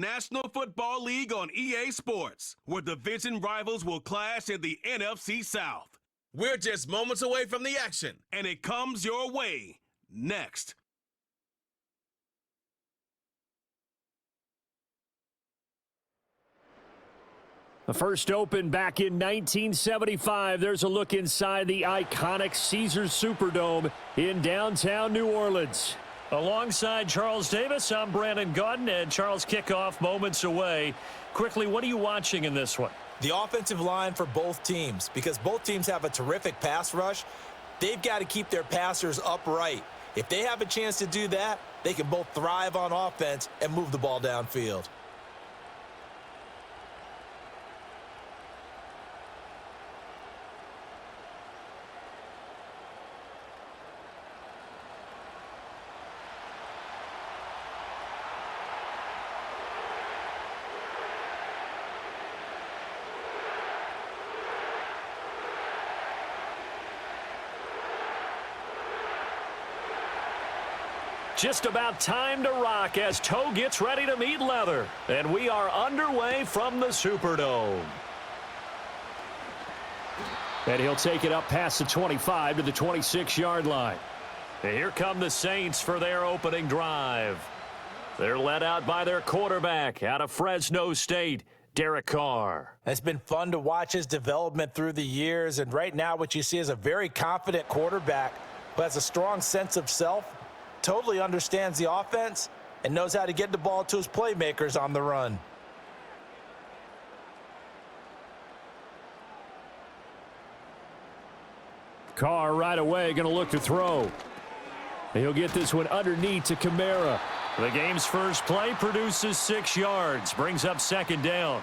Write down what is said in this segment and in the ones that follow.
National Football League on EA Sports, where division rivals will clash in the NFC South. We're just moments away from the action, and it comes your way next. The first opened back in 1975. There's a look inside the iconic Caesars Superdome in downtown New Orleans. Alongside Charles Davis, I'm Brandon Gaudin, and Charles, kickoff moments away. Quickly, what are you watching in this one? The offensive line for both teams, because both teams have a terrific pass rush. They've got to keep their passers upright. If they have a chance to do that, they can both thrive on offense and move the ball downfield. Just about time to rock as toe gets ready to meet leather. And we are underway from the Superdome. And he'll take it up past the 25 to the 26-yard line. And here come the Saints for their opening drive. They're led out by their quarterback out of Fresno State, Derek Carr. It's been fun to watch his development through the years. And right now what you see is a very confident quarterback who has a strong sense of self, totally understands the offense, and knows how to get the ball to his playmakers on the run. Carr right away going to look to throw. He'll get this one underneath to Kamara. The game's first play produces 6 yards, brings up second down.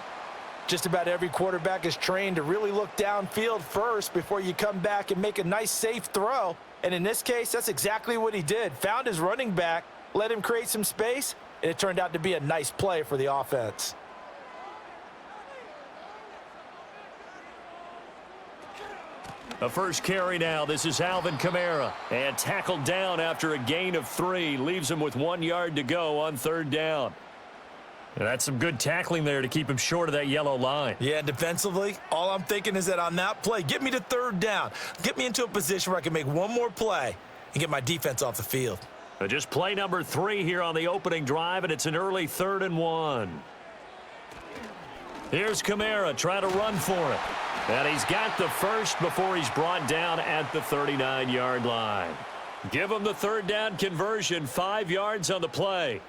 Just about every quarterback is trained to really look downfield first before you come back and make a nice, safe throw. And in this case, that's exactly what he did. Found his running back, let him create some space, and it turned out to be a nice play for the offense. The first carry now. This is Alvin Kamara. And tackled down after a gain of 3. Leaves him with 1 yard to go on third down. And that's some good tackling there to keep him short of that yellow line. Yeah, defensively, all I'm thinking is that on that play, get me to third down. Get me into a position where I can make one more play and get my defense off the field. Just play number 3 here on the opening drive, and it's an early 3rd and 1. Here's Kamara trying to run for it. And he's got the first before he's brought down at the 39-yard line. Give him the third down conversion, 5 yards on the play.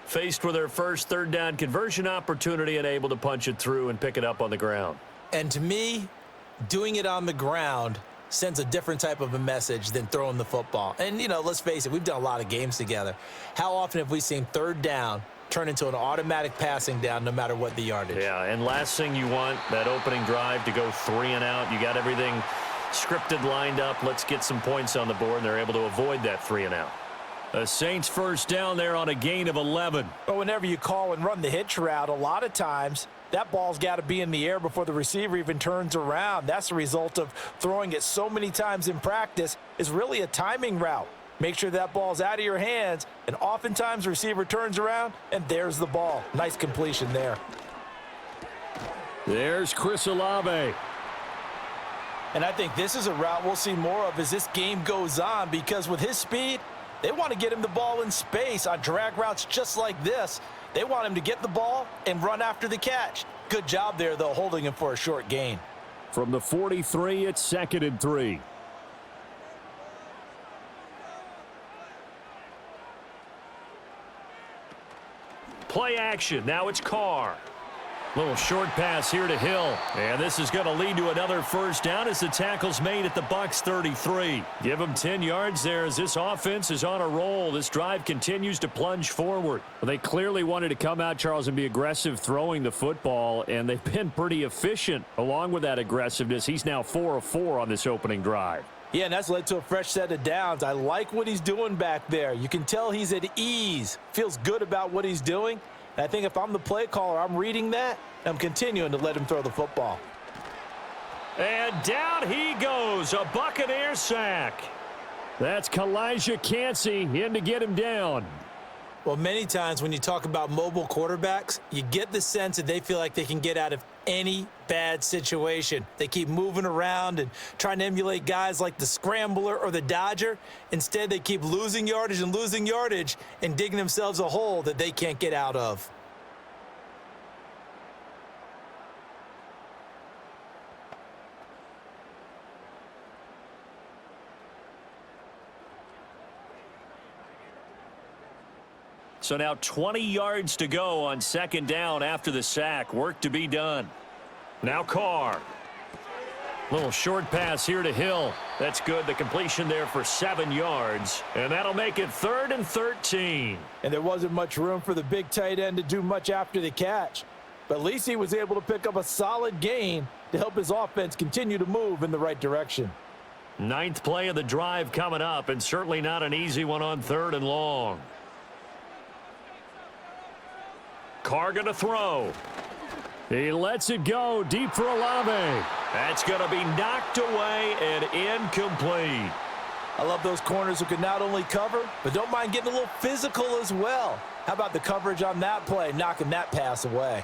Faced with their first third down conversion opportunity and able to punch it through and pick it up on the ground. And to me, doing it on the ground sends a different type of a message than throwing the football. And, you know, let's face it, we've done a lot of games together. How often have we seen third down turn into an automatic passing down no matter what the yardage? Yeah, and last thing you want, that opening drive to go 3 and out. You got everything scripted, lined up. Let's get some points on the board, and they're able to avoid that 3 and out. The Saints first down there on a gain of 11. But whenever you call and run the hitch route, a lot of times that ball's got to be in the air before the receiver even turns around. That's the result of throwing it so many times in practice. Is really a timing route. Make sure that ball's out of your hands, and oftentimes the receiver turns around, and there's the ball. Nice completion there. There's Chris Olave. And I think this is a route we'll see more of as this game goes on, because with his speed, they want to get him the ball in space on drag routes just like this. They want him to get the ball and run after the catch. Good job there, though, holding him for a short gain. From the 43, it's 2nd and 3. Play action. Now it's Carr. Little short pass here to Hill. And this is going to lead to another first down as the tackle's made at the Bucs 33. Give them 10 yards there as this offense is on a roll. This drive continues to plunge forward. Well, they clearly wanted to come out, Charles, and be aggressive throwing the football, and they've been pretty efficient along with that aggressiveness. He's now 4 of 4 on this opening drive. Yeah, and that's led to a fresh set of downs. I like what he's doing back there. You can tell he's at ease. Feels good about what he's doing. And I think if I'm the play caller, I'm reading that, and I'm continuing to let him throw the football. And down he goes, a Buccaneer sack. That's Kalijah Cansey in to get him down. Well, many times when you talk about mobile quarterbacks, you get the sense that they feel like they can get out of any bad situation. They keep moving around and trying to emulate guys like the Scrambler or the Dodger. Instead, they keep losing yardage and digging themselves a hole that they can't get out of. So now 20 yards to go on second down after the sack. Work to be done. Now Carr. Little short pass here to Hill. That's good. The completion there for 7 yards. And that'll make it 3rd and 13. And there wasn't much room for the big tight end to do much after the catch. But at least he was able to pick up a solid gain to help his offense continue to move in the right direction. 9th play of the drive coming up, and certainly not an easy one on 3rd and long. Carr going to throw. He lets it go deep for Olave. That's going to be knocked away and incomplete. I love those corners who can not only cover, but don't mind getting a little physical as well. How about the coverage on that play, knocking that pass away?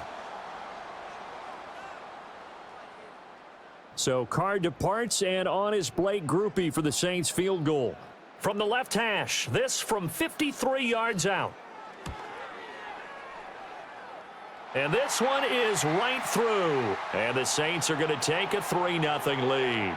So Carr departs, and on is Blake Grupe for the Saints field goal. From the left hash, this from 53 yards out. And this one is right through. And the Saints are going to take a 3-0 lead.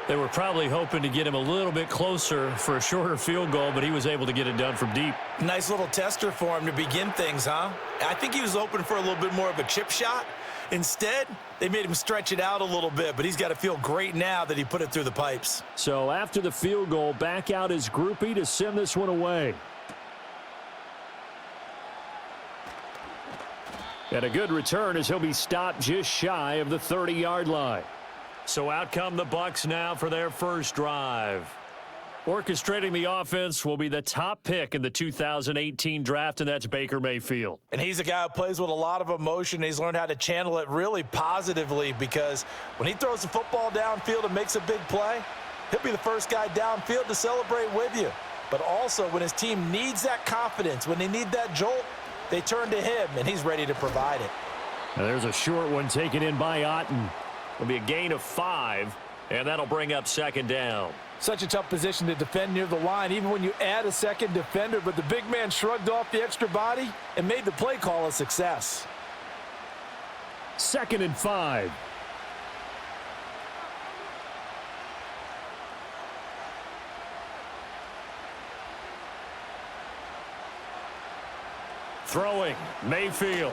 They were probably hoping to get him a little bit closer for a shorter field goal, but he was able to get it done from deep. Nice little tester for him to begin things, huh? I think he was hoping for a little bit more of a chip shot. Instead, they made him stretch it out a little bit, but he's got to feel great now that he put it through the pipes. So after the field goal, back out is Grupe to send this one away. And a good return as he'll be stopped just shy of the 30-yard line. So out come the Bucs now for their first drive. Orchestrating the offense will be the top pick in the 2018 draft, and that's Baker Mayfield. And he's a guy who plays with a lot of emotion. He's learned how to channel it really positively, because when he throws the football downfield and makes a big play, he'll be the first guy downfield to celebrate with you. But also, when his team needs that confidence, when they need that jolt, they turn to him, and he's ready to provide it. Now there's a short one taken in by Otten. It'll be a gain of 5, and that'll bring up second down. Such a tough position to defend near the line, even when you add a second defender, but the big man shrugged off the extra body and made the play call a success. 2nd and 5. Throwing, Mayfield.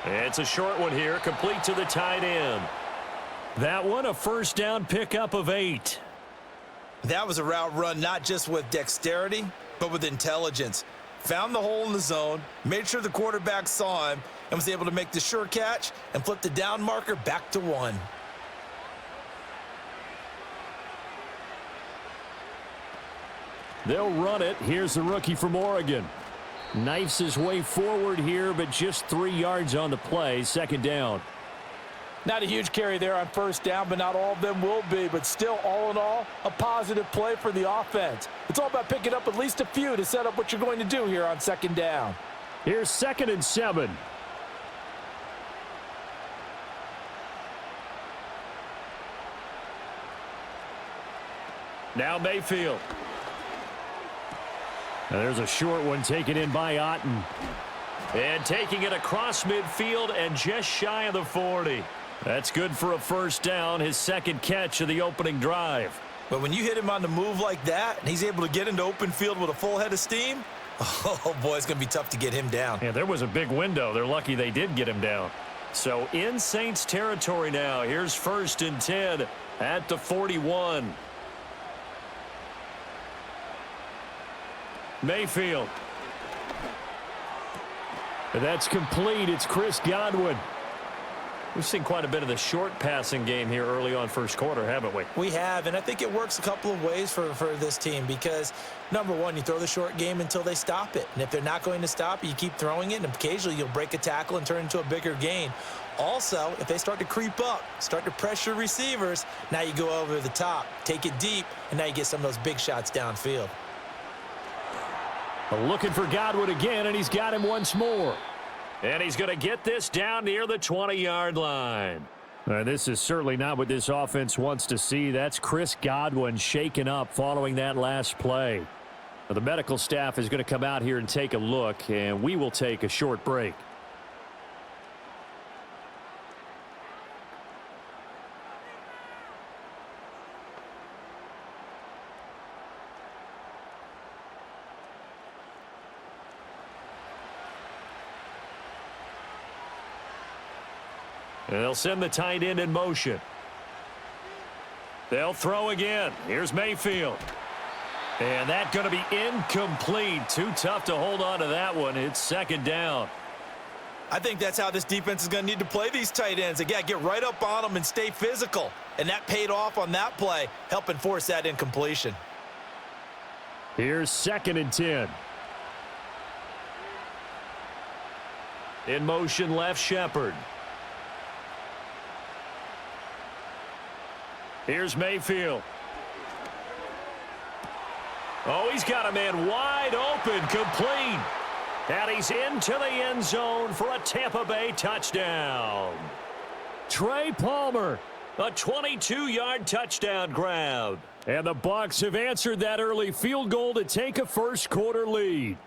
It's a short one here, complete to the tight end. That one a first down pickup of 8. That was a route run not just with dexterity, but with intelligence. Found the hole in the zone, made sure the quarterback saw him, and was able to make the sure catch and flip the down marker back to 1. They'll run it. Here's the rookie from Oregon. Knifes his way forward here, but just 3 yards on the play. Second down. Not a huge carry there on first down, but not all of them will be. But still, all in all, a positive play for the offense. It's all about picking up at least a few to set up what you're going to do here on second down. Here's 2nd and 7. Now Mayfield. Now there's a short one taken in by Otten. And taking it across midfield and just shy of the 40. That's good for a first down, his second catch of the opening drive. But when you hit him on the move like that, and he's able to get into open field with a full head of steam, oh boy, it's going to be tough to get him down. Yeah, there was a big window. They're lucky they did get him down. So in Saints territory now. Here's 1st and 10 at the 41. Mayfield. And that's complete. It's Chris Godwin. We've seen quite a bit of the short passing game here early on first quarter, haven't we? We have, and I think it works a couple of ways for this team because, number one, you throw the short game until they stop it. And if they're not going to stop it, you keep throwing it, and occasionally you'll break a tackle and turn it into a bigger gain. Also, if they start to creep up, start to pressure receivers, now you go over the top, take it deep, and now you get some of those big shots downfield. Looking for Godwin again, and he's got him once more. And he's going to get this down near the 20-yard line. This is certainly not what this offense wants to see. That's Chris Godwin shaken up following that last play. Now, the medical staff is going to come out here and take a look, and we will take a short break. And they'll send the tight end in motion. They'll throw again. Here's Mayfield. And that's going to be incomplete. Too tough to hold on to that one. It's second down. I think that's how this defense is going to need to play these tight ends. They got to get right up on them and stay physical. And that paid off on that play, helping force that incompletion. Here's 2nd and 10. In motion, left Shepard. Here's Mayfield. Oh, he's got a man wide open, complete. And he's into the end zone for a Tampa Bay touchdown. Trey Palmer, a 22-yard touchdown grab. And the Bucs have answered that early field goal to take a first-quarter lead.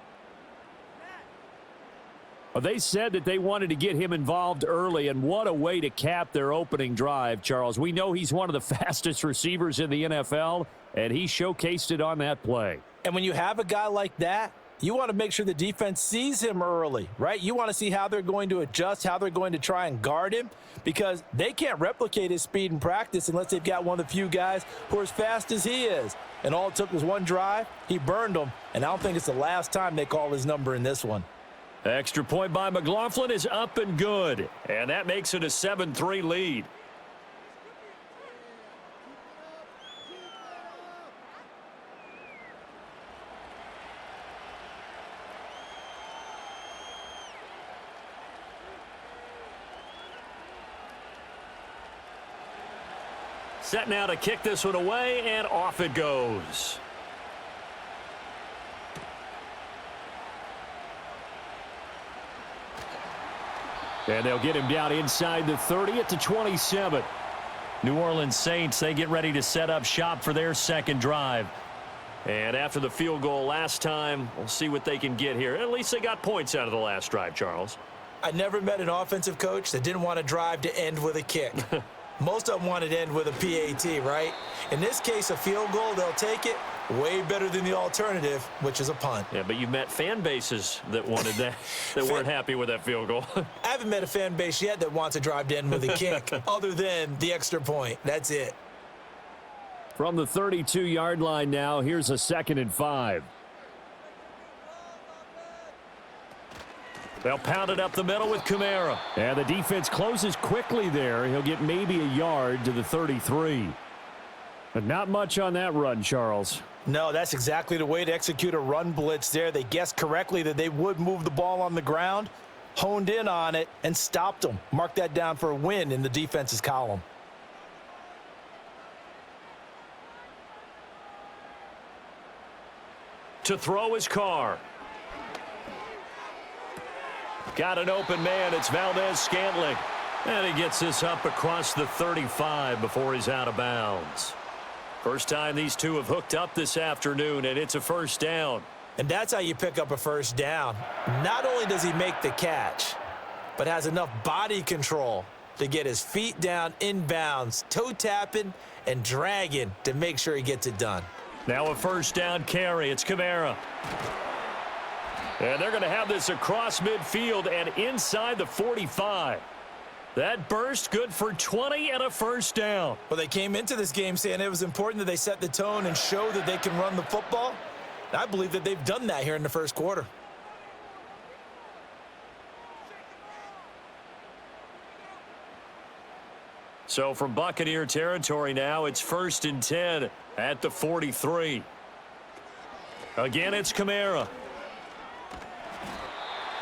They said that they wanted to get him involved early, and what a way to cap their opening drive, Charles. We know he's one of the fastest receivers in the NFL, and he showcased it on that play. And when you have a guy like that, you want to make sure the defense sees him early, right? You want to see how they're going to adjust, how they're going to try and guard him, because they can't replicate his speed in practice unless they've got one of the few guys who are as fast as he is. And all it took was one drive. He burned them, and I don't think it's the last time they call his number in this one. Extra point by McLaughlin is up and good, and that makes it a 7-3 lead. Set now to kick this one away, and off it goes. And they'll get him down inside the 30 at the 27. New Orleans Saints, they get ready to set up shop for their second drive. And after the field goal last time, we'll see what they can get here. At least they got points out of the last drive, Charles. I never met an offensive coach that didn't want a drive to end with a kick. Most of them wanted to end with a PAT, right? In this case, a field goal, they'll take it. Way better than the alternative, which is a punt. Yeah, but you've met fan bases that wanted that, that weren't happy with that field goal. I haven't met a fan base yet that wants a drive to end with a kick, other than the extra point. That's it. From the 32-yard line now, here's a 2nd and 5. They'll pound it up the middle with Kamara. And the defense closes quickly there. He'll get maybe a yard to the 33. But not much on that run, Charles. No, that's exactly the way to execute a run blitz there. They guessed correctly that they would move the ball on the ground, honed in on it, and stopped them. Mark that down for a win in the defense's column. To throw his Carr. Got an open man. It's Valdez-Scantling. And he gets this up across the 35 before he's out of bounds. First time these two have hooked up this afternoon, and it's a first down. And that's how you pick up a first down. Not only does he make the catch, but has enough body control to get his feet down inbounds, toe tapping and dragging to make sure he gets it done. Now a first down carry. It's Kamara. And they're going to have this across midfield and inside the 45. That burst good for 20 and a first down. Well, they came into this game saying it was important that they set the tone and show that they can run the football. And I believe that they've done that here in the first quarter. So from Buccaneer territory now, it's 1st and 10 at the 43. Again, it's Kamara.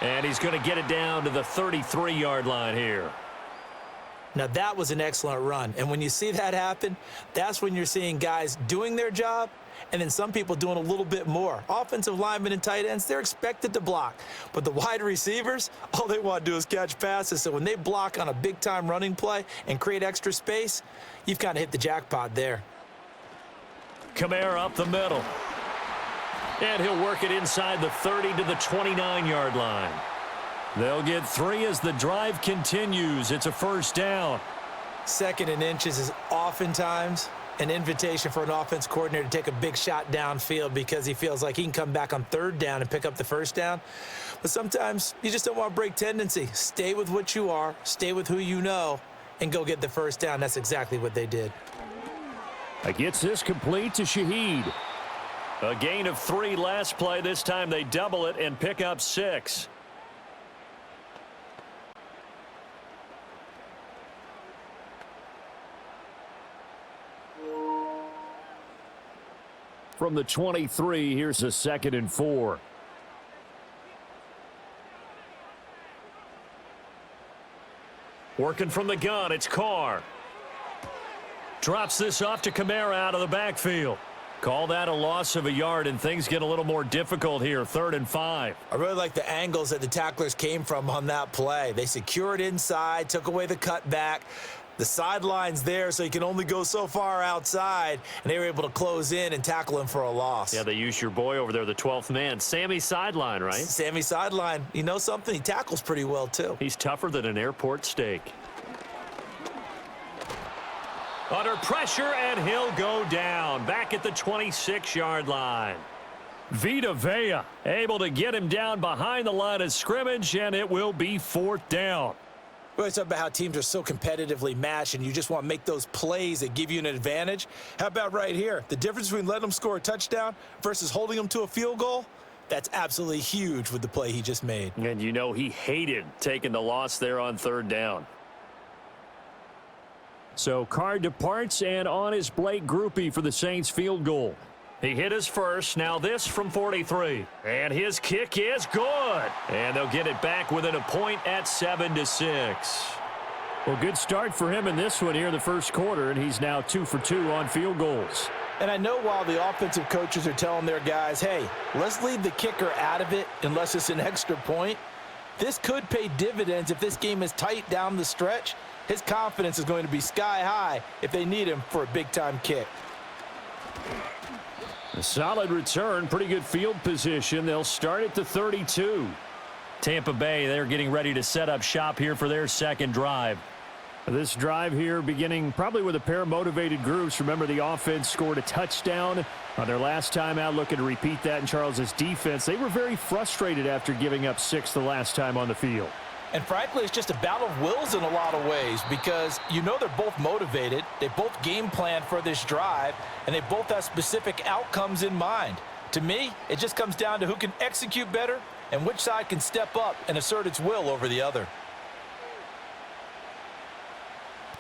And he's going to get it down to the 33-yard line here. Now, that was an excellent run. And when you see that happen, that's when you're seeing guys doing their job and then some people doing a little bit more. Offensive linemen and tight ends, they're expected to block. But the wide receivers, all they want to do is catch passes. So when they block on a big-time running play and create extra space, you've kind of hit the jackpot there. Kamara up the middle. And he'll work it inside the 30 to the 29-yard line. They'll get 3 as the drive continues. It's a first down. 2nd and inches is oftentimes an invitation for an offense coordinator to take a big shot downfield because he feels like he can come back on 3rd down and pick up the first down. But sometimes you just don't want to break tendency. Stay with what you are, stay with who you know, and go get the first down. That's exactly what they did. Gets this complete to Shaheed. A gain of 3 last play. This time they double it and pick up 6. From the 23, here's a 2nd and 4. Working from the gun, it's Carr. Drops this off to Kamara out of the backfield. Call that a loss of a yard, and things get a little more difficult here. 3rd and 5. I really like the angles that the tacklers came from on that play. They secured inside, took away the cutback. The sideline's there, so you can only go so far outside, and they were able to close in and tackle him for a loss. Yeah, they used your boy over there, the 12th man. Sammy Sideline, right? Sammy Sideline. You know something? He tackles pretty well, too. He's tougher than an airport steak. Under pressure, and he'll go down. Back at the 26-yard line. Vita Vea able to get him down behind the line of scrimmage, and it will be 4th down. We always talk about how teams are so competitively matched, and you just want to make those plays that give you an advantage. How about right here? The difference between letting them score a touchdown versus holding them to a field goal, that's absolutely huge with the play he just made. And you know he hated taking the loss there on 3rd down. So Carr departs, and on is Blake Grupe for the Saints field goal. He hit his first, now this from 43. And his kick is good. And they'll get it back within a point at 7-6. Well, good start for him in this one here in the first quarter, and he's now 2 for 2 on field goals. And I know while the offensive coaches are telling their guys, hey, let's leave the kicker out of it unless it's an extra point, this could pay dividends if this game is tight down the stretch. His confidence is going to be sky high if they need him for a big-time kick. A solid return, pretty good field position. They'll start at the 32. Tampa Bay, they're getting ready to set up shop here for their 2nd drive. This drive here beginning probably with a pair of motivated groups. Remember, the offense scored a touchdown on their last time out, looking to repeat that in Charles's defense. They were very frustrated after giving up 6 the last time on the field. And frankly, it's just a battle of wills in a lot of ways because you know they're both motivated, they both game plan for this drive, and they both have specific outcomes in mind. To me, it just comes down to who can execute better and which side can step up and assert its will over the other.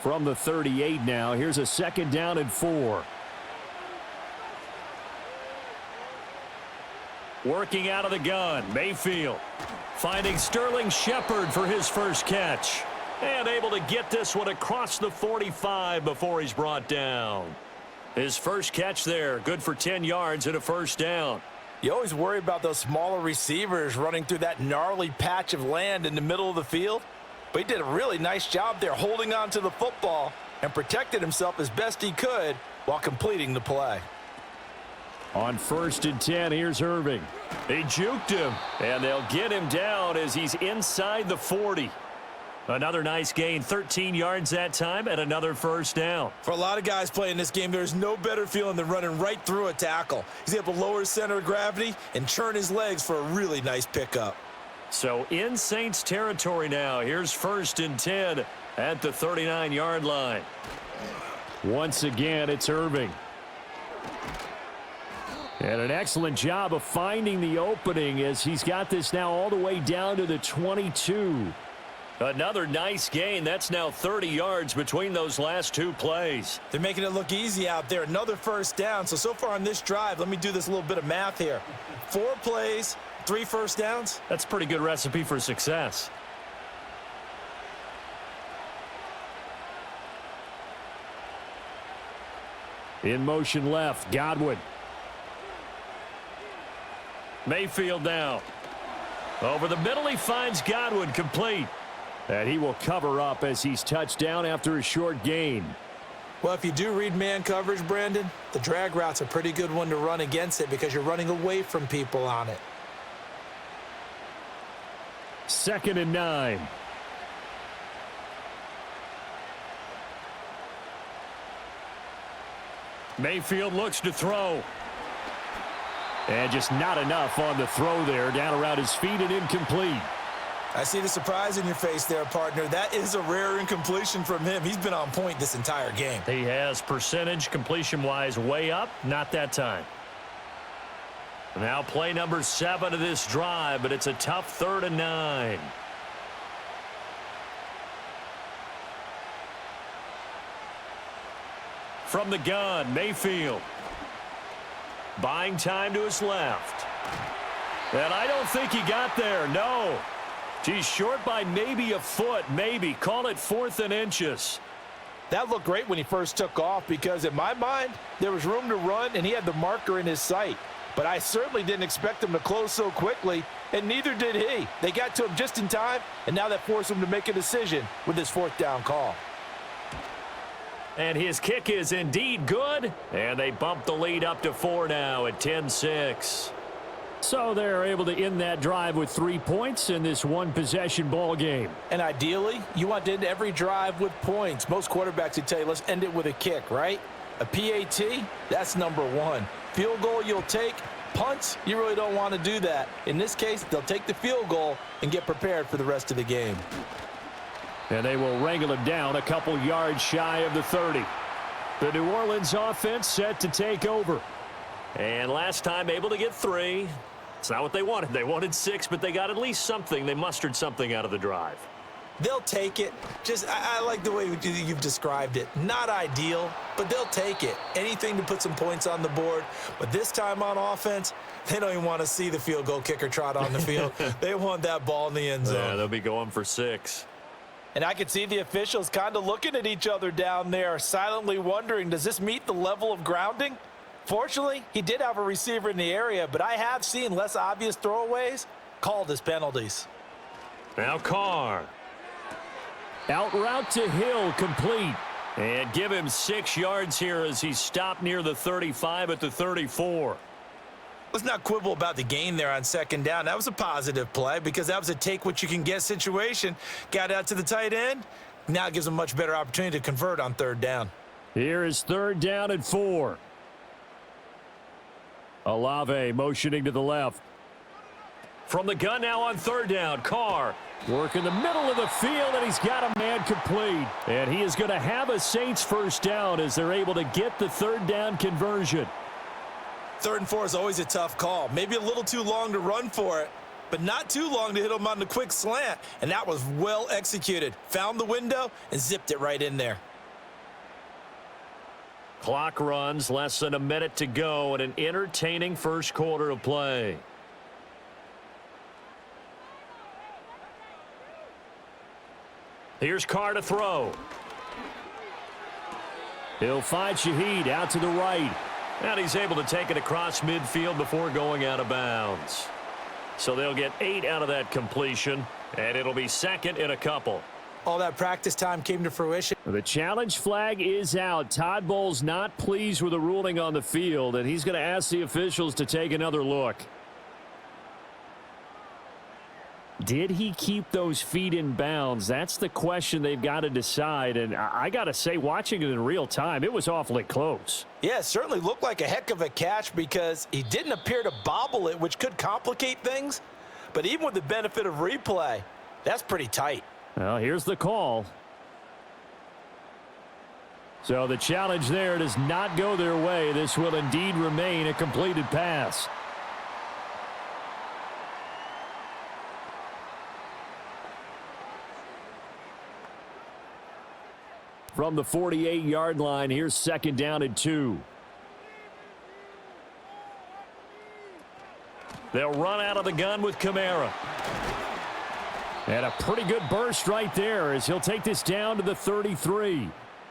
From the 38 now, here's a 2nd down and 4. Working out of the gun, Mayfield. Finding Sterling Shepard for his first catch. And able to get this one across the 45 before he's brought down. His first catch there, good for 10 yards and a first down. You always worry about those smaller receivers running through that gnarly patch of land in the middle of the field. But he did a really nice job there holding on to the football and protected himself as best he could while completing the play. On 1st and 10, here's Irving. They juked him, and they'll get him down as he's inside the 40. Another nice gain, 13 yards that time, and another first down. For a lot of guys playing this game, there's no better feeling than running right through a tackle. He's able to lower his center of gravity and churn his legs for a really nice pickup. So in Saints territory now, here's 1st and 10 at the 39-yard line. Once again, it's Irving. And an excellent job of finding the opening as he's got this now all the way down to the 22. Another nice gain. That's now 30 yards between those last 2 plays. They're making it look easy out there. Another first down. So far on this drive, let me do this little bit of math here. 4 plays, 3 first downs. That's a pretty good recipe for success. In motion left, Godwin. Mayfield now. Over the middle, he finds Godwin, complete. And he will cover up as he's touched down after a short gain. Well, if you do read man coverage, Brandon, the drag route's a pretty good one to run against it because you're running away from people on it. 2nd and 9. Mayfield looks to throw. And just not enough on the throw there. Down around his feet and incomplete. I see the surprise in your face there, partner. That is a rare incompletion from him. He's been on point this entire game. He has percentage completion-wise way up. Not that time. Now play number 7 of this drive, but it's a tough 3rd and 9. From the gun, Mayfield. Buying time to his left. And I don't think he got there, no. He's short by maybe a foot, maybe. Call it 4th and inches. That looked great when he first took off because, in my mind, there was room to run and he had the marker in his sight. But I certainly didn't expect him to close so quickly, and neither did he. They got to him just in time, and now that forced him to make a decision with his 4th down call. And his kick is indeed good, and they bump the lead up to 4 now at 10-6. So they're able to end that drive with 3 points in this one-possession ball game. And ideally, you want to end every drive with points. Most quarterbacks would tell you, let's end it with a kick, right? A PAT, that's number 1. Field goal you'll take. Punts, you really don't want to do that. In this case, they'll take the field goal and get prepared for the rest of the game. And they will wrangle him down a couple yards shy of the 30. The New Orleans offense set to take over. And last time able to get 3. It's not what they wanted. They wanted 6, but they got at least something. They mustered something out of the drive. They'll take it. I like the way you've described it. Not ideal, but they'll take it. Anything to put some points on the board. But this time on offense, they don't even want to see the field goal kicker trot on the field. They want that ball in the end zone. Yeah, they'll be going for 6. And I can see the officials kind of looking at each other down there, silently wondering, does this meet the level of grounding? Fortunately, he did have a receiver in the area, but I have seen less obvious throwaways called as penalties. Now Carr. Out route to Hill, complete. And give him 6 yards here as he stopped near the 35 at the 34. Let's not quibble about the gain there on 2nd down. That was a positive play because that was a take-what-you-can-get situation. Got out to the tight end. Now it gives them a much better opportunity to convert on 3rd down. Here is 3rd down and 4. Olave motioning to the left. From the gun now on 3rd down, Carr. Work in the middle of the field, and he's got a man complete. And he is going to have a Saints 1st down as they're able to get the 3rd down conversion. 3rd and 4 is always a tough call. Maybe a little too long to run for it, but not too long to hit him on the quick slant. And that was well executed. Found the window and zipped it right in there. Clock runs, less than a minute to go, and an entertaining first quarter of play. Here's Carr to throw. He'll find Shaheed out to the right. And he's able to take it across midfield before going out of bounds. So they'll get 8 out of that completion, and it'll be 2nd and a couple. All that practice time came to fruition. The challenge flag is out. Todd Bowles not pleased with the ruling on the field, and he's going to ask the officials to take another look. Did he keep those feet in bounds? That's the question they've got to decide. And I got to say, watching it in real time, it was awfully close. Yeah, it certainly looked like a heck of a catch because he didn't appear to bobble it, which could complicate things. But even with the benefit of replay, that's pretty tight. Well, here's the call. So the challenge there does not go their way. This will indeed remain a completed pass. From the 48-yard line, here's 2nd down and 2. They'll run out of the gun with Kamara. And a pretty good burst right there as he'll take this down to the 33.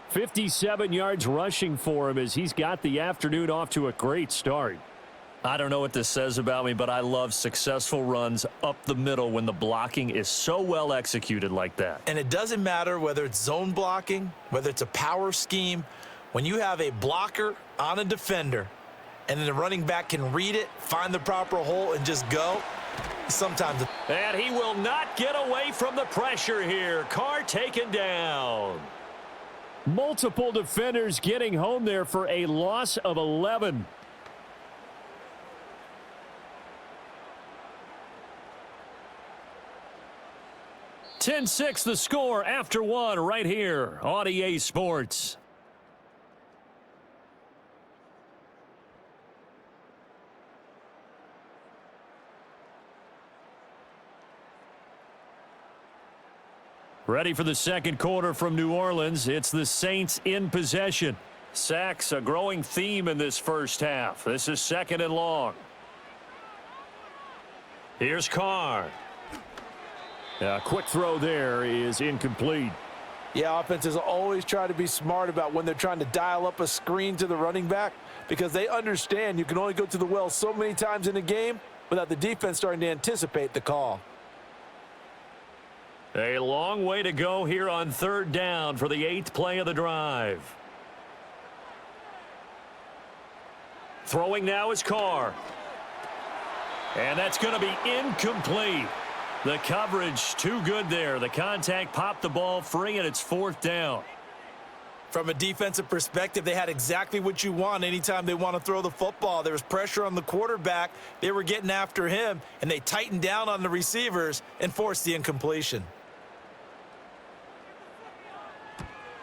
57 yards rushing for him as he's got the afternoon off to a great start. I don't know what this says about me, but I love successful runs up the middle when the blocking is so well executed like that. And it doesn't matter whether it's zone blocking, whether it's a power scheme. When you have a blocker on a defender and then the running back can read it, find the proper hole, and just go, sometimes. And he will not get away from the pressure here. Carr taken down. Multiple defenders getting home there for a loss of 11. (10-6) the score after one right here on EA Sports. Ready for the second quarter from New Orleans. It's the Saints in possession. Sacks a growing theme in this first half. This is 2nd and long. Here's Carr. A quick throw there is incomplete. Yeah, offenses always try to be smart about when they're trying to dial up a screen to the running back because they understand you can only go to the well so many times in a game without the defense starting to anticipate the call. A long way to go here on 3rd down for the 8th play of the drive. Throwing now is Carr. And that's going to be incomplete. The coverage too good there. The contact popped the ball free, and it's 4th down. From a defensive perspective, they had exactly what you want anytime they want to throw the football. There was pressure on the quarterback. They were getting after him, and they tightened down on the receivers and forced the incompletion.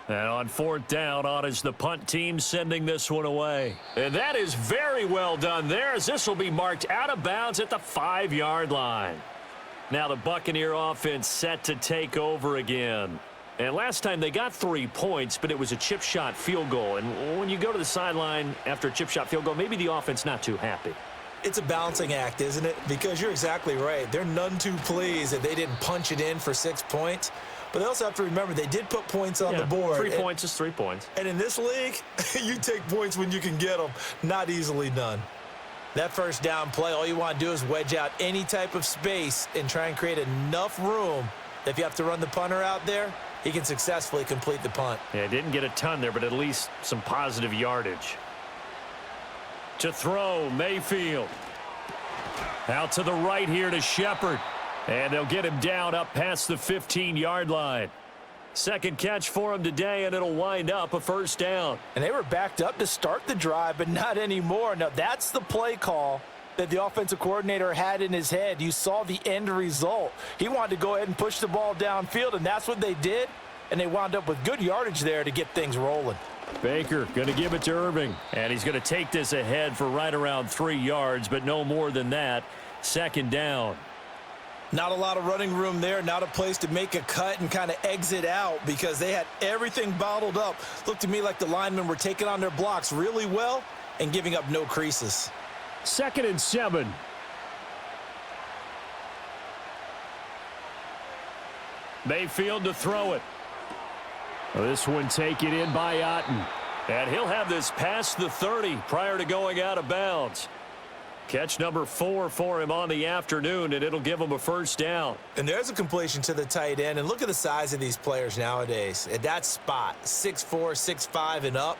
And on 4th down, on is the punt team sending this one away. And that is very well done there, as this will be marked out of bounds at the 5-yard line. Now the Buccaneer offense set to take over again. And last time they got 3 points, but it was a chip shot field goal. And when you go to the sideline after a chip shot field goal, maybe the offense not too happy. It's a balancing act, isn't it? Because you're exactly right. They're none too pleased that they didn't punch it in for 6 points. But they also have to remember they did put points on the board. 3 points is 3 points. And in this league, you take points when you can get them. Not easily done. That first down play, all you want to do is wedge out any type of space and try and create enough room that if you have to run the punter out there, he can successfully complete the punt. Yeah, didn't get a ton there, but at least some positive yardage. To throw, Mayfield. Out to the right here to Shepard. And they'll get him down up past the 15-yard line. Second catch for him today, and it'll wind up a 1st down. And they were backed up to start the drive, but not anymore. Now, that's the play call that the offensive coordinator had in his head. You saw the end result. He wanted to go ahead and push the ball downfield, and that's what they did. And they wound up with good yardage there to get things rolling. Baker going to give it to Irving. And he's going to take this ahead for right around 3 yards, but no more than that. 2nd down. Not a lot of running room there, not a place to make a cut and kind of exit out because they had everything bottled up. Looked to me like the linemen were taking on their blocks really well and giving up no creases. 2nd and 7. Mayfield to throw it. This one taken in by Otten. And he'll have this past the 30 prior to going out of bounds. Catch number 4 for him on the afternoon, and it'll give him a 1st down. And there's a completion to the tight end. And look at the size of these players nowadays. At that spot, 6'4", 6'5", and up.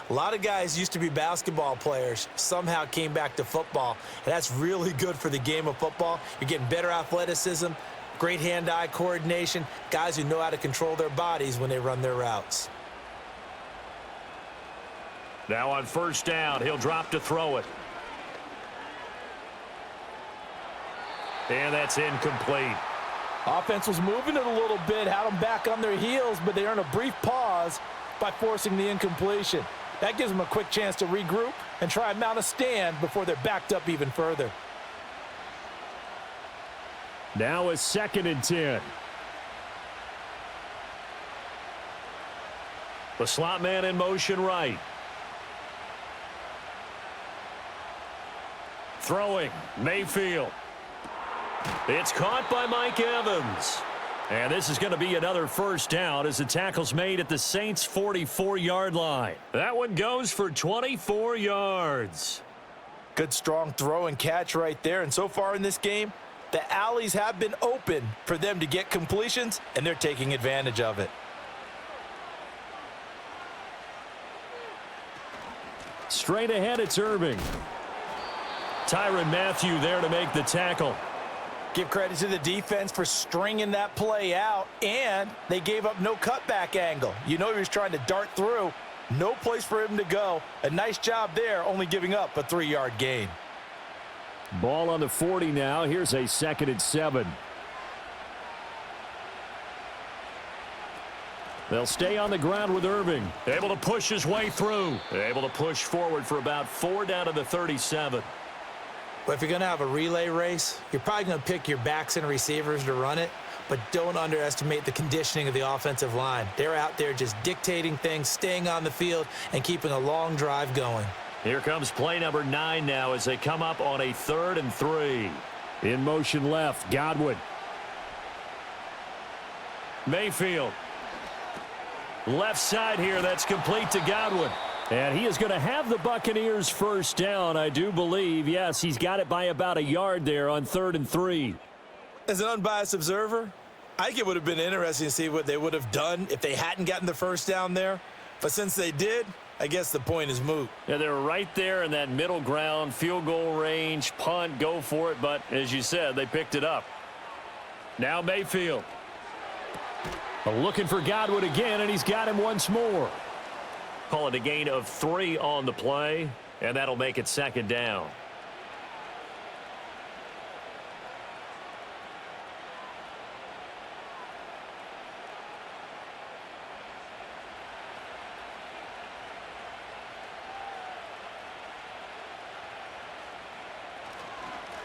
A lot of guys used to be basketball players, somehow came back to football. And that's really good for the game of football. You're getting better athleticism, great hand-eye coordination, guys who know how to control their bodies when they run their routes. Now on 1st down, he'll drop to throw it. And that's incomplete. Offense was moving it a little bit, had them back on their heels, but they earned a brief pause by forcing the incompletion. That gives them a quick chance to regroup and try and mount a stand before they're backed up even further. Now a 2nd and 10. The slot man in motion right. Throwing, Mayfield. It's caught by Mike Evans. And this is going to be another 1st down as the tackle's made at the Saints' 44-yard line. That one goes for 24 yards. Good strong throw and catch right there. And so far in this game, the alleys have been open for them to get completions, and they're taking advantage of it. Straight ahead, it's Irving. Tyrann Mathieu there to make the tackle. Give credit to the defense for stringing that play out, and they gave up no cutback angle. You know he was trying to dart through. No place for him to go. A nice job there, only giving up a 3-yard gain. Ball on the 40 now. Here's a 2nd and 7. They'll stay on the ground with Irving. Able to push his way through. Able to push forward for about 4 down to the 37. But if you're going to have a relay race, you're probably going to pick your backs and receivers to run it, but don't underestimate the conditioning of the offensive line. They're out there just dictating things, staying on the field, and keeping a long drive going. Here comes play number 9 now as they come up on a 3rd and 3. In motion left, Godwin. Mayfield. Left side here, that's complete to Godwin. And he is going to have the Buccaneers first down, I do believe. Yes, he's got it by about a yard there on 3rd and 3. As an unbiased observer, I think it would have been interesting to see what they would have done if they hadn't gotten the first down there. But since they did, I guess the point is moot. Yeah, they were right there in that middle ground, field goal range, punt, go for it. But as you said, they picked it up. Now Mayfield. Looking for Godwin again, and he's got him once more. Call it a gain of 3 on the play, and that'll make it 2nd down.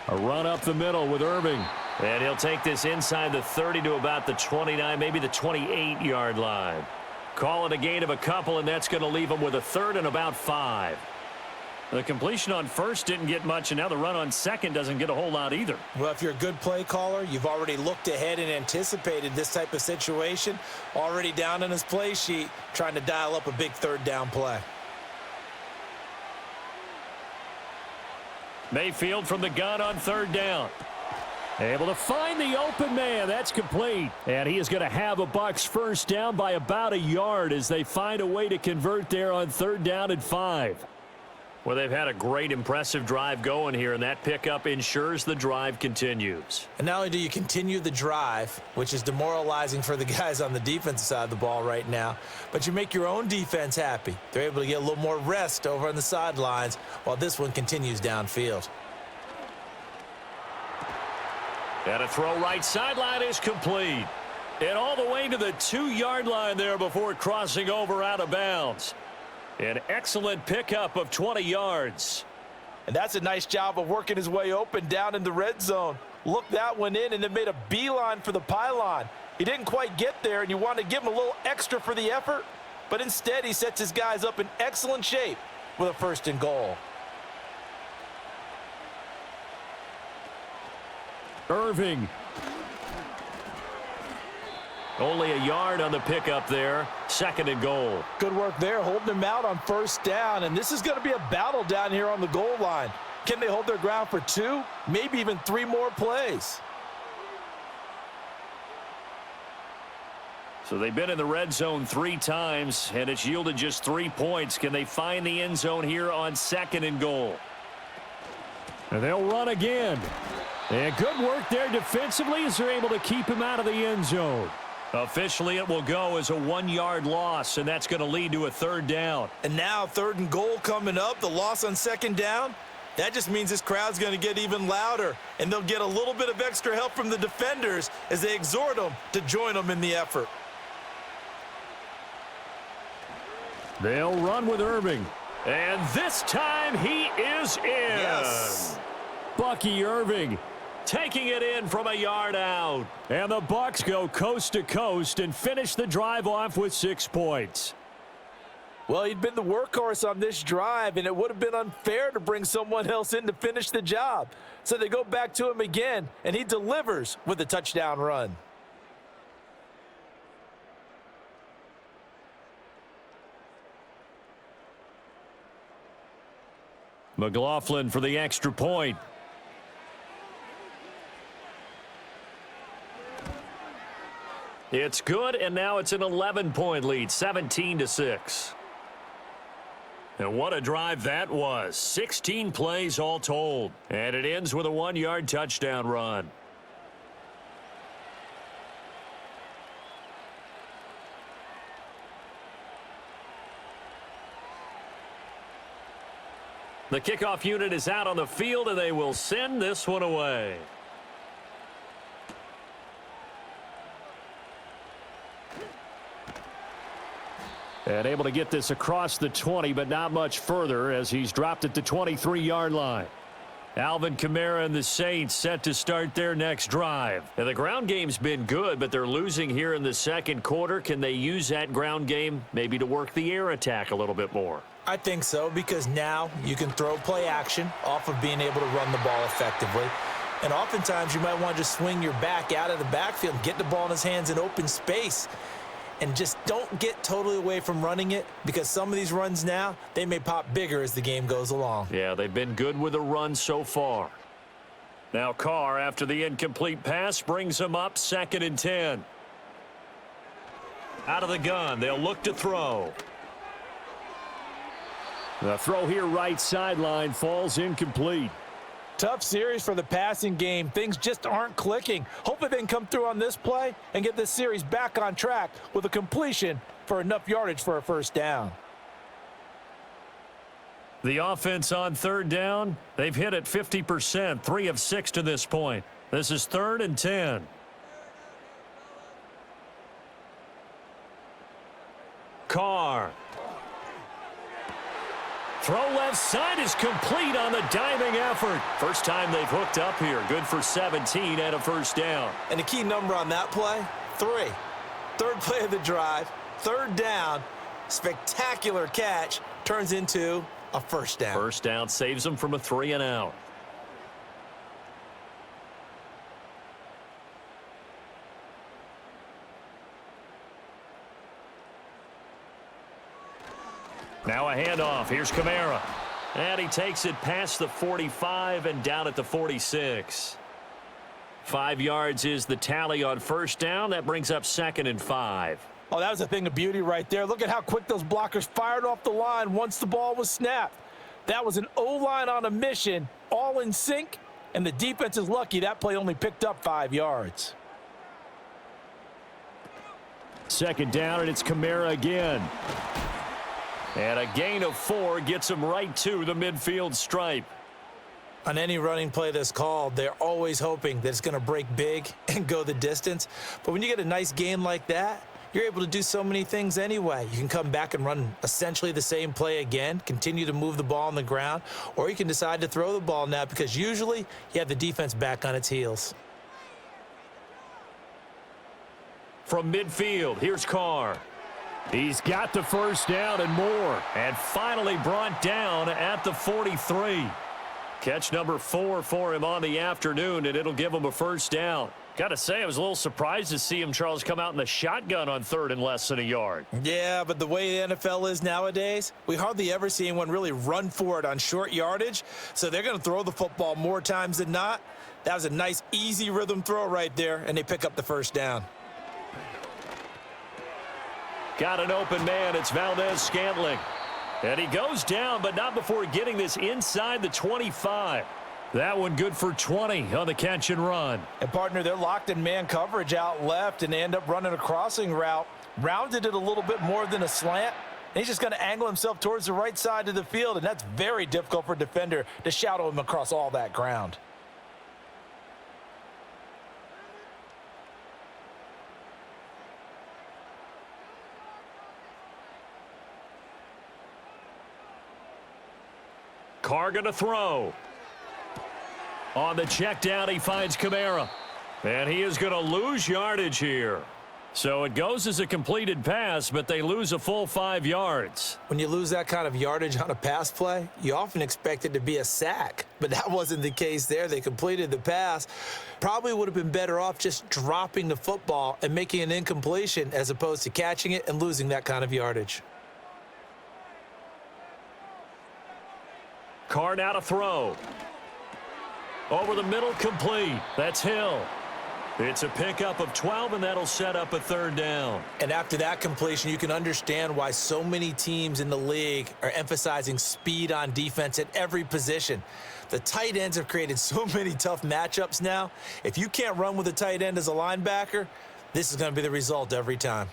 A run up the middle with Irving. And he'll take this inside the 30 to about the 29, maybe the 28-yard line. Call it a gain of a couple, and that's going to leave him with a 3rd and about 5. The completion on first didn't get much, and now the run on second doesn't get a whole lot either. Well, if you're a good play caller, you've already looked ahead and anticipated this type of situation. Already down on his play sheet, trying to dial up a big 3rd down play. Mayfield from the gun on 3rd down. Able to find the open man. That's complete. And he is going to have a Bucs first down by about a yard as they find a way to convert there on 3rd down and 5. Well, they've had a great, impressive drive going here, and that pickup ensures the drive continues. And not only do you continue the drive, which is demoralizing for the guys on the defensive side of the ball right now, but you make your own defense happy. They're able to get a little more rest over on the sidelines while this one continues downfield. And a throw right sideline is complete. And all the way to the 2-yard line there before crossing over out of bounds. An excellent pickup of 20 yards. And that's a nice job of working his way open down in the red zone. Looked that one in and then made a beeline for the pylon. He didn't quite get there, and you want to give him a little extra for the effort. But instead, he sets his guys up in excellent shape with a 1st and goal. Irving. Only a yard on the pickup there. 2nd and goal. Good work there, holding him out on 1st down. And this is going to be a battle down here on the goal line. Can they hold their ground for 2, maybe even 3 more plays? So they've been in the red zone 3 times, and it's yielded just 3 points. Can they find the end zone here on 2nd and goal? And they'll run again. And good work there defensively as they're able to keep him out of the end zone. Officially, it will go as a 1-yard loss, and that's going to lead to a 3rd down. And now 3rd and goal coming up, the loss on 2nd down. That just means this crowd's going to get even louder, and they'll get a little bit of extra help from the defenders as they exhort them to join them in the effort. They'll run with Irving. And this time he is in. Yes. Bucky Irving taking it in from a yard out. And the Bucs go coast to coast and finish the drive off with 6 points. Well, he'd been the workhorse on this drive, and it would have been unfair to bring someone else in to finish the job. So they go back to him again, and he delivers with a touchdown run. McLaughlin for the extra point. It's good, and now it's an 11-point lead, 17-6. And what a drive that was. 16 plays all told. And it ends with a 1-yard touchdown run. The kickoff unit is out on the field, and they will send this one away. And able to get this across the 20, but not much further as he's dropped it to 23-yard line. Alvin Kamara and the Saints set to start their next drive. And the ground game's been good, but they're losing here in the second quarter. Can they use that ground game maybe to work the air attack a little bit more? I think so, because now you can throw play action off of being able to run the ball effectively. And oftentimes you might want to just swing your back out of the backfield and get the ball in his hands in open space. And just don't get totally away from running it, because some of these runs now, they may pop bigger as the game goes along. Yeah, they've been good with a run so far. Now Carr, after the incomplete pass, brings him up 2nd and 10. Out of the gun, they'll look to throw. The throw here right sideline falls incomplete. Tough series for the passing game. Things just aren't clicking. Hopefully they can come through on this play and get this series back on track with a completion for enough yardage for a first down. The offense on 3rd down, they've hit it 50%, 3 of 6 to this point. This is 3rd and 10. Carr. Throw left side is complete on the diving effort. First time they've hooked up here. Good for 17 and a first down. And the key number on that play, 3. 3rd play of the drive, 3rd down, spectacular catch, turns into a first down. First down saves them from a 3 and out. Now a handoff. Here's Kamara. And he takes it past the 45 and down at the 46. 5 yards is the tally on first down. That brings up 2nd and 5. Oh, that was a thing of beauty right there. Look at how quick those blockers fired off the line once the ball was snapped. That was an O-line on a mission, all in sync, and the defense is lucky that play only picked up 5 yards. 2nd down, and it's Kamara again. And a gain of 4 gets him right to the midfield stripe. On any running play that's called, they're always hoping that it's going to break big and go the distance. But when you get a nice gain like that, you're able to do so many things anyway. You can come back and run essentially the same play again, continue to move the ball on the ground, or you can decide to throw the ball now, because usually you have the defense back on its heels. From midfield, here's Carr. He's got the first down and more, and finally brought down at the 43. Catch number 4 for him on the afternoon, and it'll give him a first down. Got to say, I was a little surprised to see him, Charles, come out in the shotgun on 3rd and less than a yard. Yeah, but the way the NFL is nowadays, we hardly ever see anyone really run for it on short yardage, so they're going to throw the football more times than not. That was a nice, easy rhythm throw right there, and they pick up the first down. Got an open man. It's Valdez-Scantling. And he goes down, but not before getting this inside the 25. That one good for 20 on the catch and run. And, partner, they're locked in man coverage out left, and they end up running a crossing route. Rounded it a little bit more than a slant. And he's just going to angle himself towards the right side of the field, and that's very difficult for a defender to shadow him across all that ground. Carr going to throw. On the check down, he finds Kamara. And he is going to lose yardage here. So it goes as a completed pass, but they lose a full 5 yards. When you lose that kind of yardage on a pass play, you often expect it to be a sack. But that wasn't the case there. They completed the pass. Probably would have been better off just dropping the football and making an incompletion as opposed to catching it and losing that kind of yardage. Carr now to throw. Over the middle, complete. That's Hill. It's a pickup of 12, and that'll set up a third down. And after that completion, you can understand why so many teams in the league are emphasizing speed on defense at every position. The tight ends have created so many tough matchups now. If you can't run with a tight end as a linebacker, this is going to be the result every time.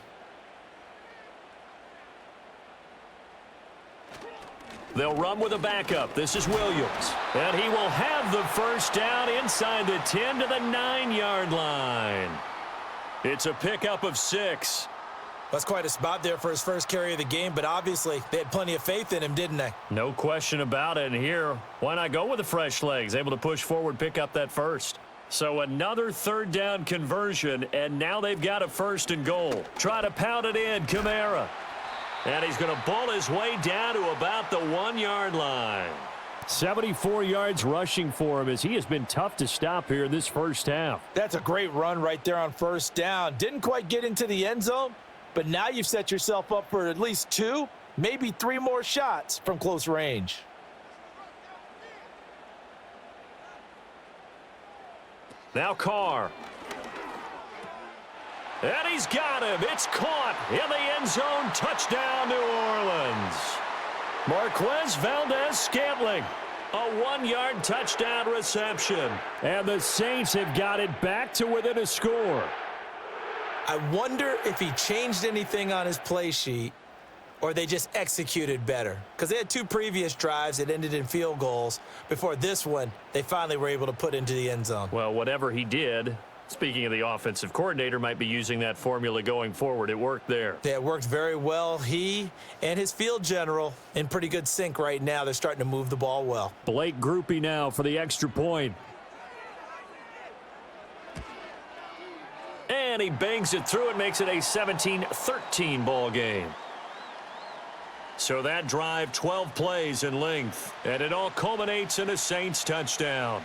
They'll run with a backup. This is Williams. And he will have the first down inside the 10 to the 9-yard line. It's a pickup of 6. That's quite a spot there for his first carry of the game, but obviously they had plenty of faith in him, didn't they? No question about it. And here, why not go with the fresh legs? Able to push forward, pick up that first. So another third down conversion, and now they've got a first and goal. Try to pound it in, Kamara. And he's going to bull his way down to about the 1-yard line. 74 yards rushing for him as he has been tough to stop here in this first half. That's a great run right there on first down. Didn't quite get into the end zone, but now you've set yourself up for at least 2, maybe 3 more shots from close range. Now Carr. And he's got him. It's caught in the end zone. Touchdown, New Orleans. Marquez Valdez-Scantling. A 1-yard touchdown reception. And the Saints have got it back to within a score. I wonder if he changed anything on his play sheet or they just executed better. Because they had 2 previous drives that ended in field goals. Before this one, they finally were able to put into the end zone. Well, whatever he did, speaking of the offensive coordinator, might be using that formula going forward. It worked there. Yeah, it worked very well. He and his field general in pretty good sync right now. They're starting to move the ball well. Blake Groupie now for the extra point. And he bangs it through and makes it a 17-13 ball game. So that drive, 12 plays in length, and it all culminates in a Saints touchdown.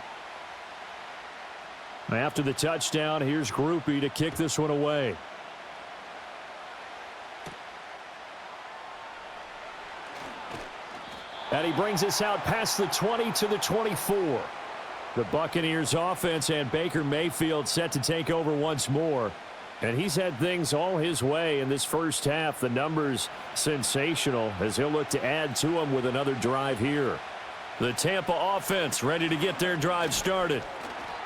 After the touchdown, here's Groupie to kick this one away. And he brings us out past the 20 to the 24. The Buccaneers offense and Baker Mayfield set to take over once more. And he's had things all his way in this first half. The numbers sensational as he'll look to add to them with another drive here. The Tampa offense ready to get their drive started.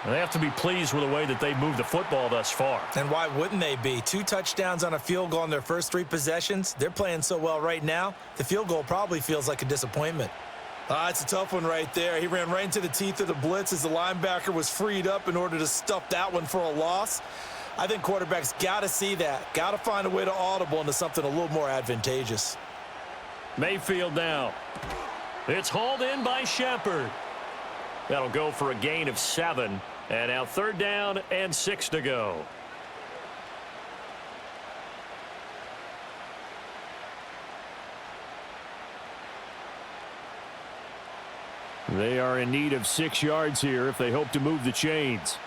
They have to be pleased with the way that they moved the football thus far. And why wouldn't they be? 2 touchdowns on a field goal in their first 3 possessions. They're playing so well right now, the field goal probably feels like a disappointment. It's a tough one right there. He ran right into the teeth of the blitz as the linebacker was freed up in order to stuff that one for a loss. I think quarterbacks got to see that. Got to find a way to audible into something a little more advantageous. Mayfield now. It's hauled in by Shepard. That'll go for a gain of 7. And now 3rd down and 6 to go. They are in need of 6 yards here if they hope to move the chains.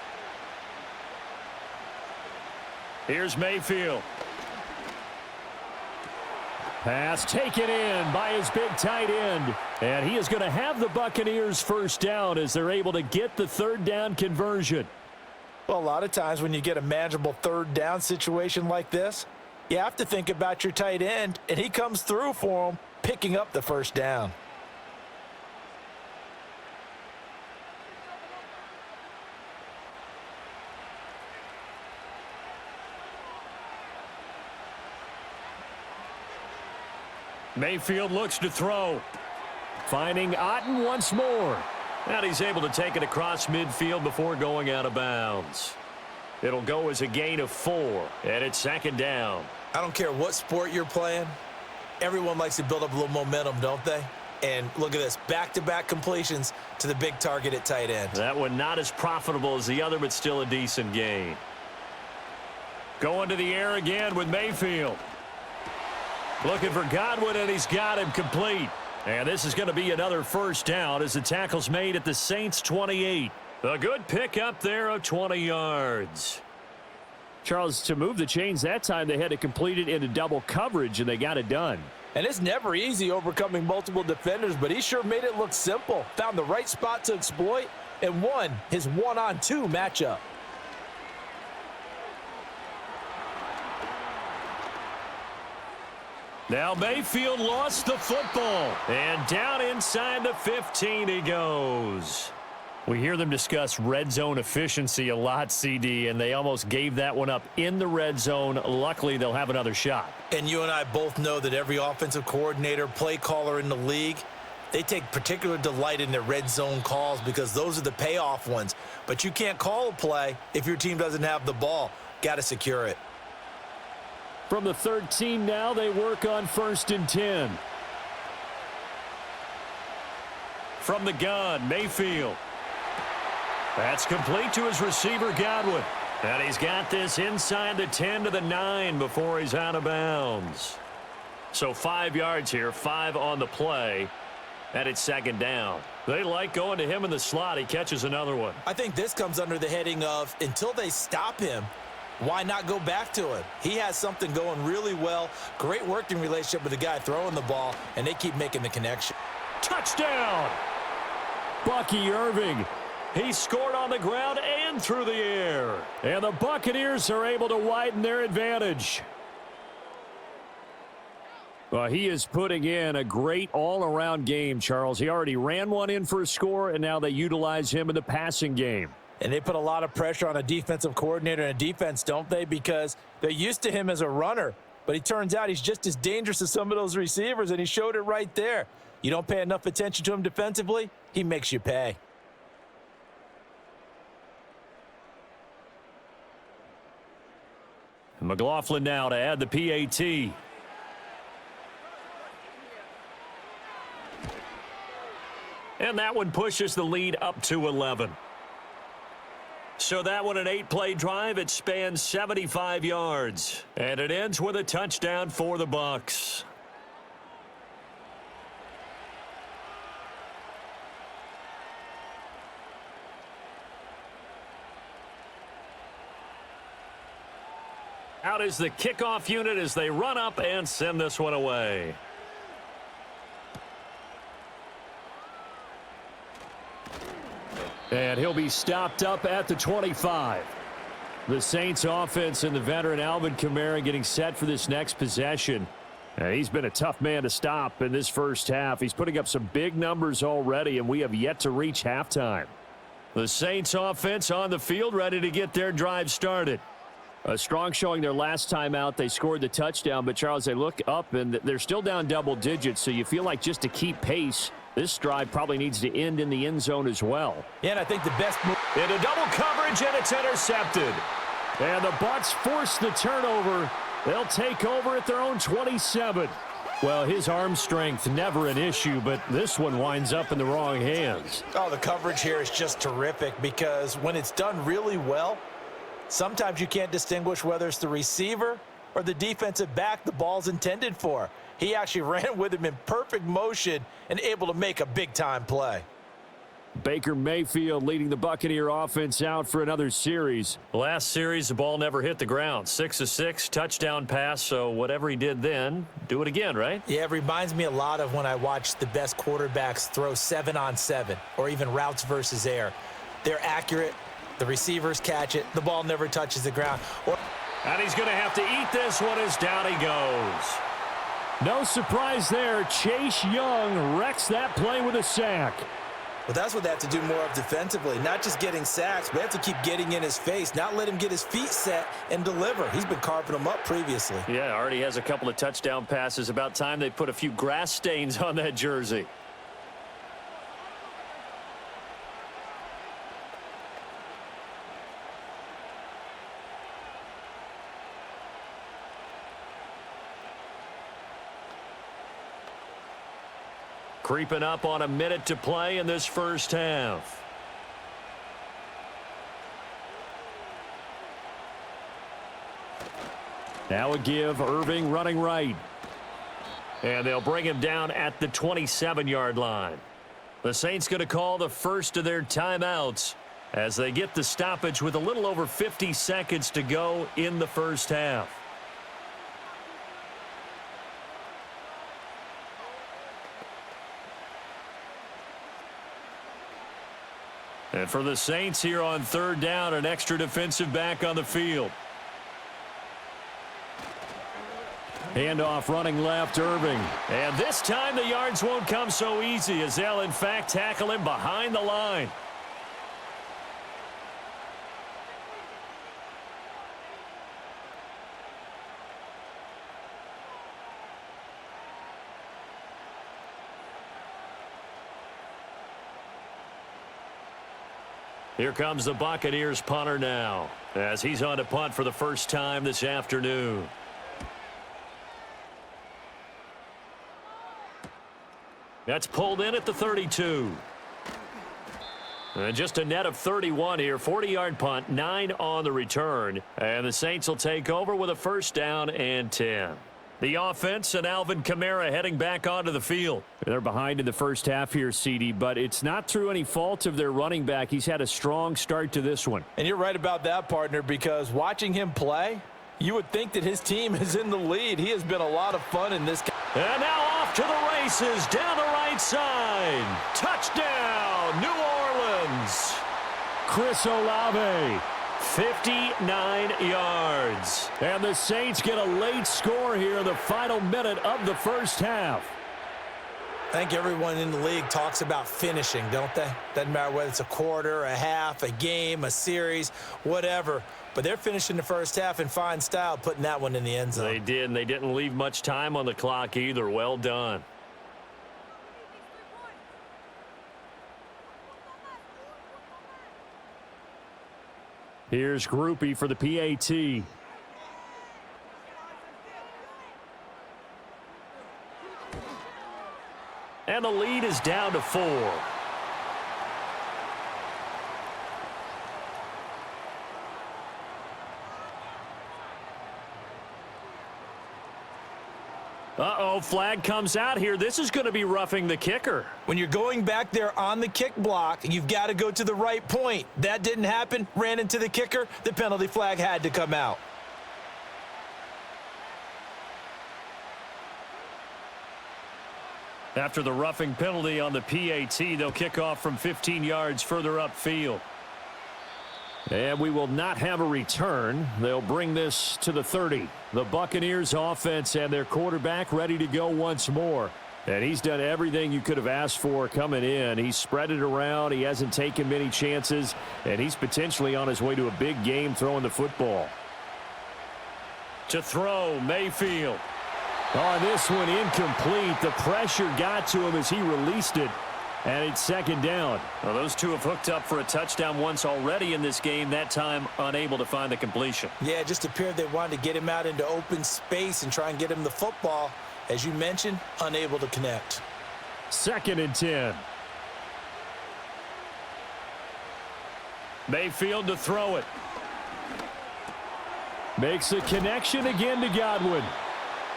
Here's Mayfield. Pass taken in by his big tight end. And he is going to have the Buccaneers first down as they're able to get the 3rd down conversion. Well, a lot of times when you get a manageable 3rd down situation like this, you have to think about your tight end, and he comes through for him, picking up the first down. Mayfield looks to throw. Finding Otten once more. And he's able to take it across midfield before going out of bounds. It'll go as a gain of 4, and it's 2nd down. I don't care what sport you're playing. Everyone likes to build up a little momentum, don't they? And look at this, back-to-back completions to the big target at tight end. That one not as profitable as the other, but still a decent gain. Going to the air again with Mayfield. Looking for Godwin, and he's got him complete. And this is going to be another first down as the tackle's made at the Saints 28. A good pickup there of 20 yards. Charles, to move the chains that time, they had to complete it into double coverage, and they got it done. And it's never easy overcoming multiple defenders, but he sure made it look simple. Found the right spot to exploit and won his one-on-two matchup. Now Mayfield lost the football, and down inside the 15 he goes. We hear them discuss red zone efficiency a lot, CD, and they almost gave that one up in the red zone. Luckily, they'll have another shot. And you and I both know that every offensive coordinator, play caller in the league, they take particular delight in their red zone calls because those are the payoff ones. But you can't call a play if your team doesn't have the ball. Got to secure it. From the 13 now, they work on 1st and 10. From the gun, Mayfield. That's complete to his receiver, Godwin. And he's got this inside the 10 to the 9 before he's out of bounds. So 5 yards here, 5 on the play. And it's 2nd down. They like going to him in the slot. He catches another one. I think this comes under the heading of until they stop him, why not go back to him? He has something going really well. Great working relationship with the guy throwing the ball, and they keep making the connection. Touchdown! Bucky Irving. He scored on the ground and through the air. And the Buccaneers are able to widen their advantage. Well, he is putting in a great all-around game, Charles. He already ran one in for a score, and now they utilize him in the passing game. And they put a lot of pressure on a defensive coordinator and a defense, don't they? Because they're used to him as a runner. But he turns out he's just as dangerous as some of those receivers, and he showed it right there. You don't pay enough attention to him defensively, he makes you pay. McLaughlin now to add the PAT. And that one pushes the lead up to 11. So that one an 8-play drive. It spans 75 yards. And it ends with a touchdown for the Bucs. Out is the kickoff unit as they run up and send this one away. And he'll be stopped up at the 25. The Saints offense and the veteran Alvin Kamara getting set for this next possession. And he's been a tough man to stop in this first half. He's putting up some big numbers already, and we have yet to reach halftime. The Saints offense on the field ready to get their drive started. A strong showing their last time out. They scored the touchdown, but Charles, they look up and they're still down double digits, so you feel like just to keep pace, this drive probably needs to end in the end zone as well. Yeah, and I think the best move into double coverage, and it's intercepted. And the Bucs force the turnover. They'll take over at their own 27. Well, his arm strength never an issue, but this one winds up in the wrong hands. Oh, the coverage here is just terrific because when it's done really well, sometimes you can't distinguish whether it's the receiver or the defensive back the ball's intended for. He actually ran with him in perfect motion and able to make a big-time play. Baker Mayfield leading the Buccaneer offense out for another series. Last series, the ball never hit the ground. 6 of 6, touchdown pass, so whatever he did then, do it again, right? Yeah, it reminds me a lot of when I watched the best quarterbacks throw 7-on-7 or even routes versus air. They're accurate. The receivers catch it. The ball never touches the ground. And he's going to have to eat this one as down he goes. No surprise there. Chase Young wrecks that play with a sack. Well, that's what they have to do more of defensively. Not just getting sacks, but they have to keep getting in his face, not let him get his feet set and deliver. He's been carving them up previously. Yeah, already has a couple of touchdown passes. About time they put a few grass stains on that jersey. Creeping up on a minute to play in this first half. Now a give, Irving running right. And they'll bring him down at the 27-yard line. The Saints going to call the first of their timeouts as they get the stoppage with a little over 50 seconds to go in the first half. And for the Saints here on third down, an extra defensive back on the field. Handoff running left, Irving. And this time the yards won't come so easy as they'll, in fact, tackle him behind the line. Here comes the Buccaneers punter now, as he's on to punt for the first time this afternoon. That's pulled in at the 32. And just a net of 31 here, 40-yard punt, 9 on the return. And the Saints will take over with a first down and 10. The offense and Alvin Kamara heading back onto the field. They're behind in the first half here, CD, but it's not through any fault of their running back. He's had a strong start to this one. And you're right about that, partner, because watching him play, you would think that his team is in the lead. He has been a lot of fun in this game. And now off to the races down the right side. Touchdown, New Orleans. Chris Olave. 59 yards. And the Saints get a late score here in the final minute of the first half. I think everyone in the league talks about finishing, don't they? Doesn't matter whether it's a quarter, a half, a game, a series, whatever. But they're finishing the first half in fine style, putting that one in the end zone. They did, and they didn't leave much time on the clock either. Well done. Here's Groupie for the PAT. And the lead is down to 4. Uh-oh, flag comes out here. This is going to be roughing the kicker. When you're going back there on the kick block, you've got to go to the right point. That didn't happen. Ran into the kicker. The penalty flag had to come out. After the roughing penalty on the PAT, they'll kick off from 15 yards further upfield. And we will not have a return. They'll bring this to the 30. The Buccaneers offense and their quarterback ready to go once more. And he's done everything you could have asked for coming in. He's spread it around. He hasn't taken many chances. And he's potentially on his way to a big game throwing the football. To throw, Mayfield. On this one, incomplete. The pressure got to him as he released it. And it's second down. Well, those two have hooked up for a touchdown once already in this game, that time unable to find the completion. Yeah, it just appeared they wanted to get him out into open space and try and get him the football. As you mentioned, unable to connect. Second and 10. Mayfield to throw it. Makes a connection again to Godwin.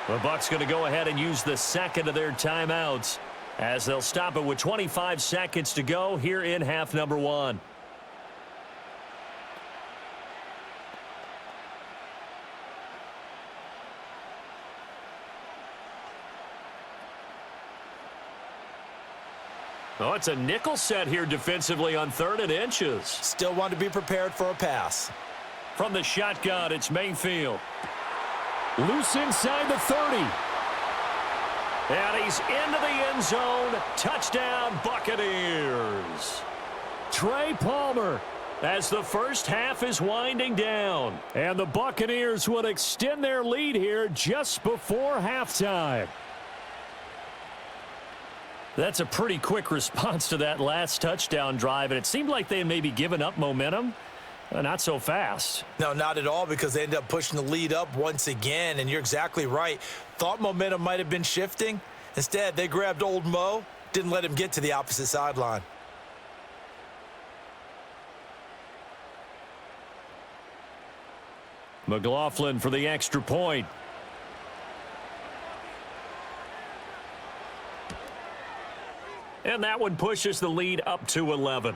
The Bucs going to go ahead and use the second of their timeouts, as they'll stop it with 25 seconds to go here in half number 1. Oh, it's a nickel set here defensively on 3rd and inches. Still want to be prepared for a pass. From the shotgun, it's Mayfield. Loose inside the 30. And he's into the end zone. Touchdown, Buccaneers. Trey Palmer. As the first half is winding down. And the Buccaneers will extend their lead here just before halftime. That's a pretty quick response to that last touchdown drive, and it seemed like they had maybe given up momentum. Not so fast. No, not at all, because they ended up pushing the lead up once again, and you're exactly right. Thought momentum might have been shifting. Instead, they grabbed old Mo, didn't let him get to the opposite sideline. McLaughlin for the extra point. And that one pushes the lead up to 11.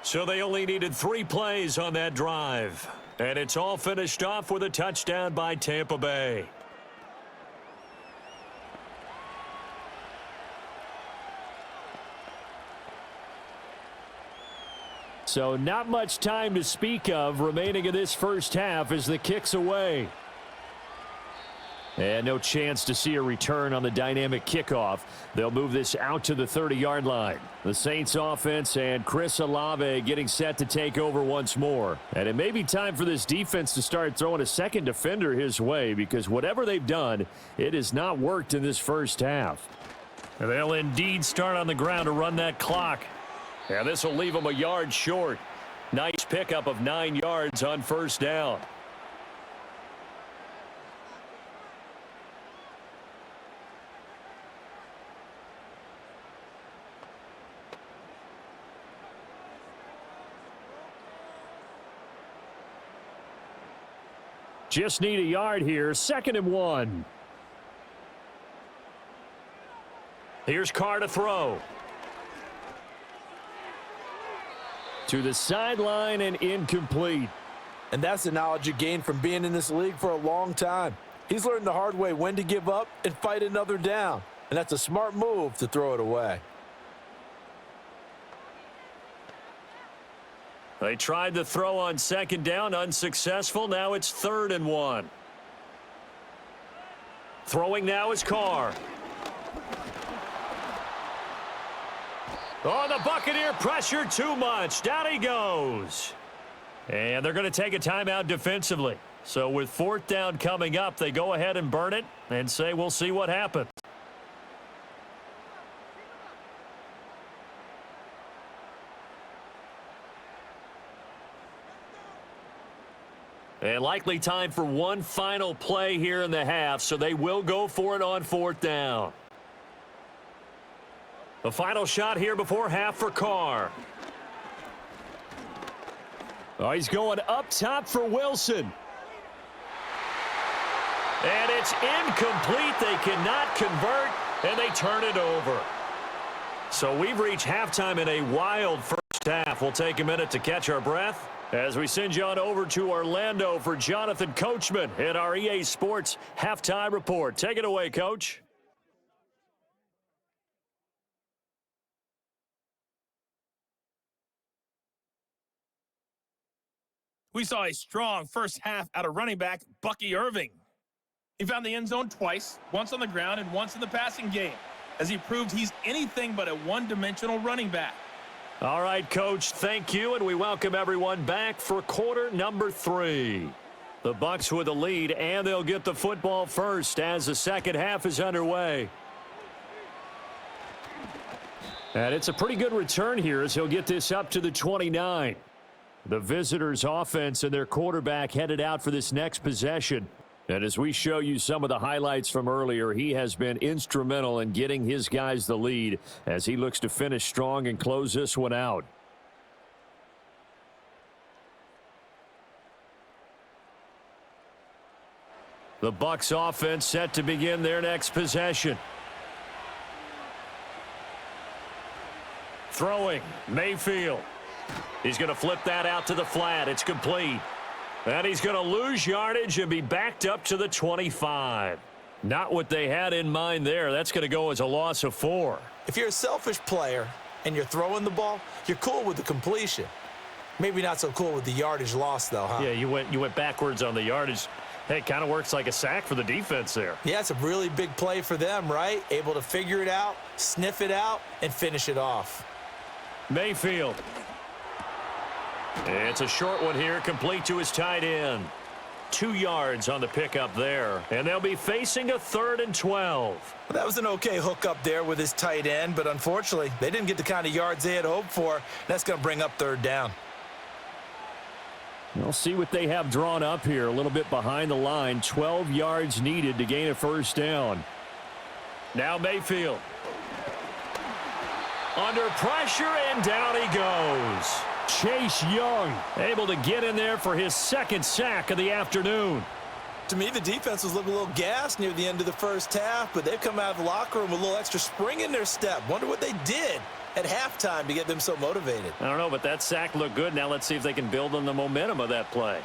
So they only needed 3 plays on that drive. And it's all finished off with a touchdown by Tampa Bay. So not much time to speak of remaining in this first half as the kick's away. And no chance to see a return on the dynamic kickoff. They'll move this out to the 30-yard line. The Saints offense and Chris Olave getting set to take over once more. And it may be time for this defense to start throwing a second defender his way, because whatever they've done, it has not worked in this first half. And they'll indeed start on the ground to run that clock. And this will leave them a yard short. Nice pickup of 9 yards on first down. Just need a yard here. 2nd and 1. Here's Carr to throw. To the sideline and incomplete. And that's the knowledge you gain from being in this league for a long time. He's learned the hard way when to give up and fight another down. And that's a smart move to throw it away. They tried to throw on 2nd down, unsuccessful. Now it's 3rd and 1. Throwing now is Carr. Oh, the Buccaneer pressure too much. Down he goes. And they're going to take a timeout defensively. So with 4th down coming up, they go ahead and burn it and say we'll see what happens. And likely time for one final play here in the half, so they will go for it on 4th down. The final shot here before half for Carr. Oh, he's going up top for Wilson. And it's incomplete. They cannot convert, and they turn it over. So we've reached halftime in a wild first half. We'll take a minute to catch our breath as we send you on over to Orlando for Jonathan Coachman in our EA Sports Halftime Report. Take it away, Coach. We saw a strong first half out of running back Bucky Irving. He found the end zone twice, once on the ground and once in the passing game, as he proved he's anything but a one-dimensional running back. All right, Coach, thank you, and we welcome everyone back for quarter number 3. The Bucs with the lead, and they'll get the football first as the second half is underway. And it's a pretty good return here as he'll get this up to the 29. The visitors' offense and their quarterback headed out for this next possession. And as we show you some of the highlights from earlier, he has been instrumental in getting his guys the lead as he looks to finish strong and close this one out. The Bucs offense set to begin their next possession. Throwing, Mayfield. He's going to flip that out to the flat. It's complete. And he's going to lose yardage and be backed up to the 25. Not what they had in mind there. That's going to go as a loss of 4. If you're a selfish player and you're throwing the ball, you're cool with the completion. Maybe not so cool with the yardage loss, though, huh? Yeah, you went backwards on the yardage. Hey, it kind of works like a sack for the defense there. Yeah, it's a really big play for them, right? Able to figure it out, sniff it out, and finish it off. Mayfield. It's a short one here, complete to his tight end. 2 yards on the pickup there. And they'll be facing a 3rd and 12. Well, that was an okay hook up there with his tight end, but unfortunately, they didn't get the kind of yards they had hoped for. That's going to bring up 3rd down. We'll see what they have drawn up here. A little bit behind the line. 12 yards needed to gain a first down. Now Mayfield. Under pressure, and down he goes. Chase Young able to get in there for his 2nd sack of the afternoon. To me, the defense was looking a little gassed near the end of the first half, but they've come out of the locker room with a little extra spring in their step. Wonder what they did at halftime to get them so motivated. I don't know, but that sack looked good. Now let's see if they can build on the momentum of that play.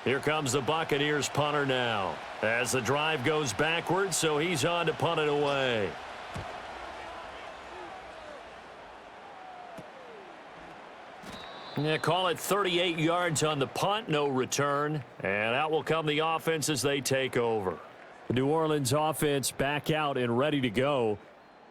Here comes the Buccaneers punter now as the drive goes backwards, so he's on to punt it away. Yeah, call it 38 yards on the punt, no return. And out will come the offense as they take over. The New Orleans offense back out and ready to go.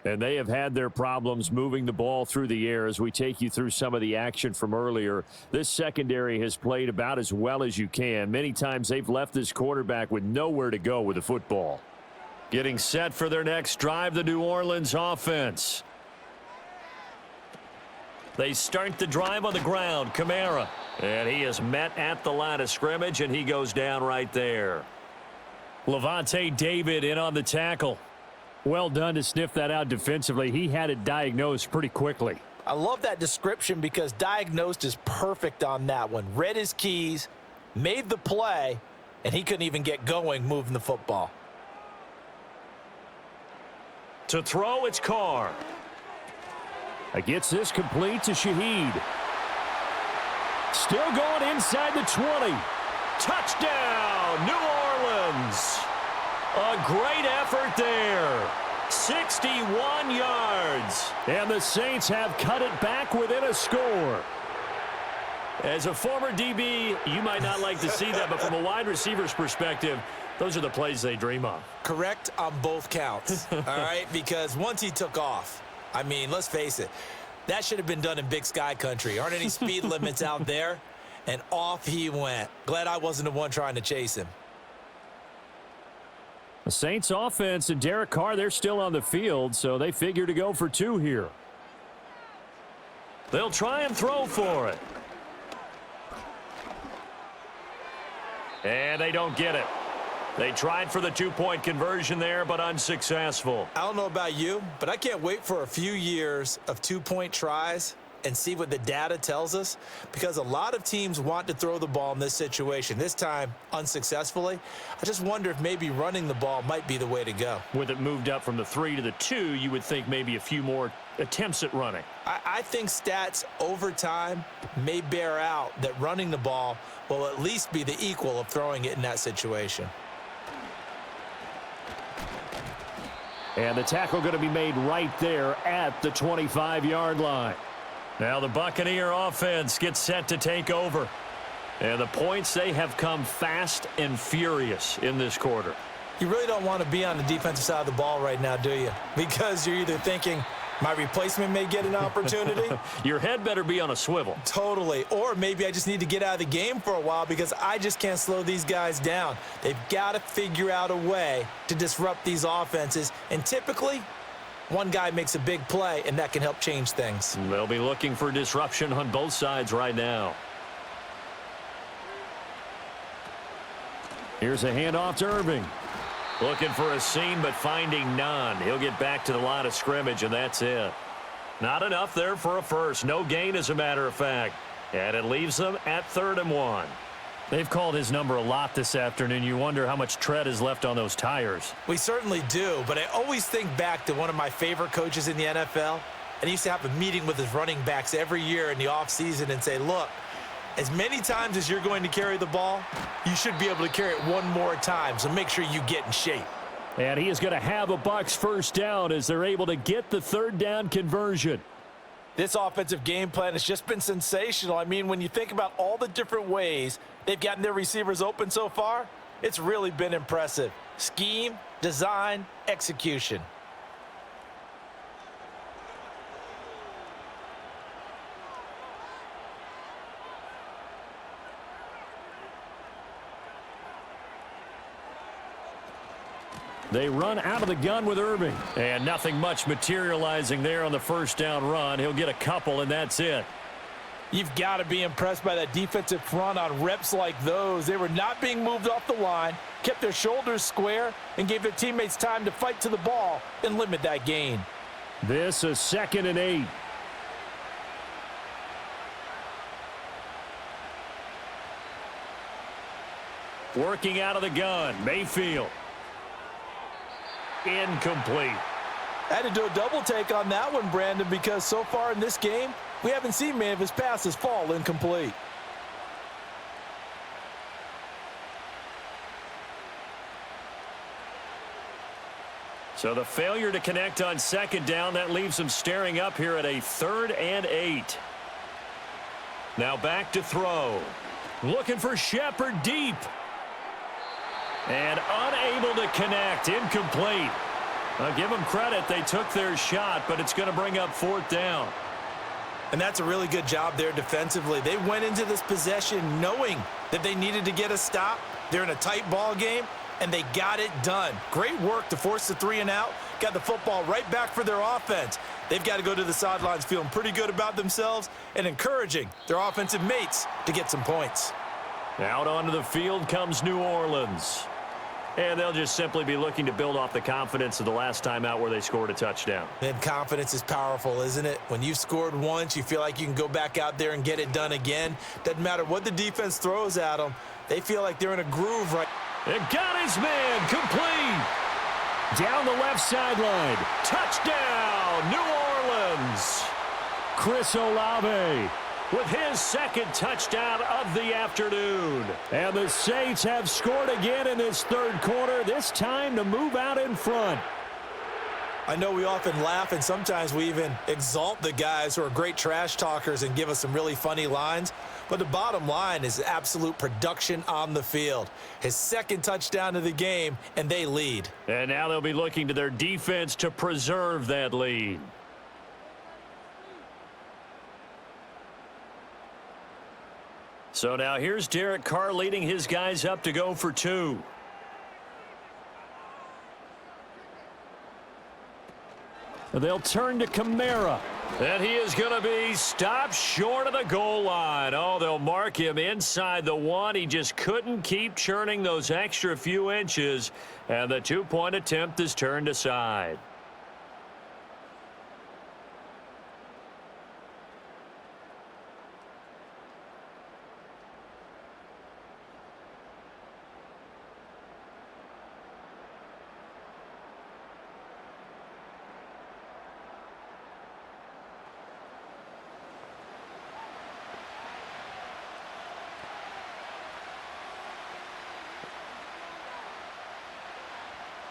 And they have had their problems moving the ball through the air as we take you through some of the action from earlier. This secondary has played about as well as you can. Many times they've left this quarterback with nowhere to go with the football. Getting set for their next drive, the New Orleans offense. They start the drive on the ground. Kamara. And he is met at the line of scrimmage, and he goes down right there. Levante David in on the tackle. Well done to sniff that out defensively. He had it diagnosed pretty quickly. I love that description because diagnosed is perfect on that one. Read his keys, made the play, and he couldn't even get going moving the football. To throw, it's Carr. Gets this complete to Shaheed. Still going inside the 20. Touchdown, New Orleans. A great effort there. 61 yards. And the Saints have cut it back within a score. As a former DB, you might not like to see that, but from a wide receiver's perspective, those are the plays they dream of. Correct on both counts, all right? Because once he took off, I mean, let's face it, that should have been done in Big Sky country. Aren't any speed limits out there? And off he went. Glad I wasn't the one trying to chase him. The Saints offense and Derek Carr, they're still on the field, so they figure to go for two here. They'll try and throw for it. And they don't get it. They tried for the two-point conversion there, but unsuccessful. I don't know about you, but I can't wait for a few years of two-point tries and see what the data tells us, because a lot of teams want to throw the ball in this situation. This time, unsuccessfully. I just wonder if maybe running the ball might be the way to go. With it moved up from the 3 to the 2, you would think maybe a few more attempts at running. I think stats over time may bear out that running the ball will at least be the equal of throwing it in that situation. And the tackle going to be made right there at the 25-yard line. Now the Buccaneer offense gets set to take over. And the points, they have come fast and furious in this quarter. You really don't want to be on the defensive side of the ball right now, do you? Because you're either thinking, my replacement may get an opportunity. Your head better be on a swivel. Totally. Or maybe I just need to get out of the game for a while because I just can't slow these guys down. They've got to figure out a way to disrupt these offenses. And typically, one guy makes a big play, and that can help change things. They'll be looking for disruption on both sides right now. Here's a handoff to Irving. Looking for a seam, but finding none. He'll get back to the line of scrimmage, and that's it. Not enough there for a first. No gain, as a matter of fact. And it leaves them at 3rd and 1. They've called his number a lot this afternoon. You wonder how much tread is left on those tires. We certainly do, but I always think back to one of my favorite coaches in the NFL. And he used to have a meeting with his running backs every year in the offseason and say, look, as many times as you're going to carry the ball, you should be able to carry it one more time, so make sure you get in shape. And he is going to have a Bucs first down as they're able to get the 3rd down conversion. This offensive game plan has just been sensational. I mean, when you think about all the different ways they've gotten their receivers open so far, it's really been impressive. Scheme, design, execution. They run out of the gun with Irving. And nothing much materializing there on the first down run. He'll get a couple, and that's it. You've got to be impressed by that defensive front on reps like those. They were not being moved off the line, kept their shoulders square, and gave their teammates time to fight to the ball and limit that gain. This is 2nd and 8. Working out of the gun, Mayfield. Incomplete. I had to do a double take on that one, Brandon, because so far in this game, we haven't seen many of his passes fall incomplete. So the failure to connect on 2nd down, that leaves them staring up here at a 3rd and 8. Now back to throw. Looking for Shepard deep. And unable to connect. Incomplete. I'll give them credit. They took their shot, but it's going to bring up 4th down. And that's a really good job there defensively. They went into this possession knowing that they needed to get a stop. They're in a tight ball game, and they got it done. Great work to force the 3 and out. Got the football right back for their offense. They've got to go to the sidelines feeling pretty good about themselves and encouraging their offensive mates to get some points. Out onto the field comes New Orleans. And they'll just simply be looking to build off the confidence of the last time out where they scored a touchdown. And confidence is powerful, isn't it? When you've scored once, you feel like you can go back out there and get it done again. Doesn't matter what the defense throws at them. They feel like they're in a groove right. And got his man complete. Down the left sideline. Touchdown, New Orleans. Chris Olave with his 2nd touchdown of the afternoon. And the Saints have scored again in this 3rd quarter, this time to move out in front. I know we often laugh and sometimes we even exalt the guys who are great trash talkers and give us some really funny lines. But the bottom line is absolute production on the field. His 2nd touchdown of the game, and they lead. And now they'll be looking to their defense to preserve that lead. So now here's Derek Carr leading his guys up to go for 2. They'll turn to Kamara. And he is going to be stopped short of the goal line. Oh, they'll mark him inside the 1. He just couldn't keep churning those extra few inches. And the 2-point attempt is turned aside.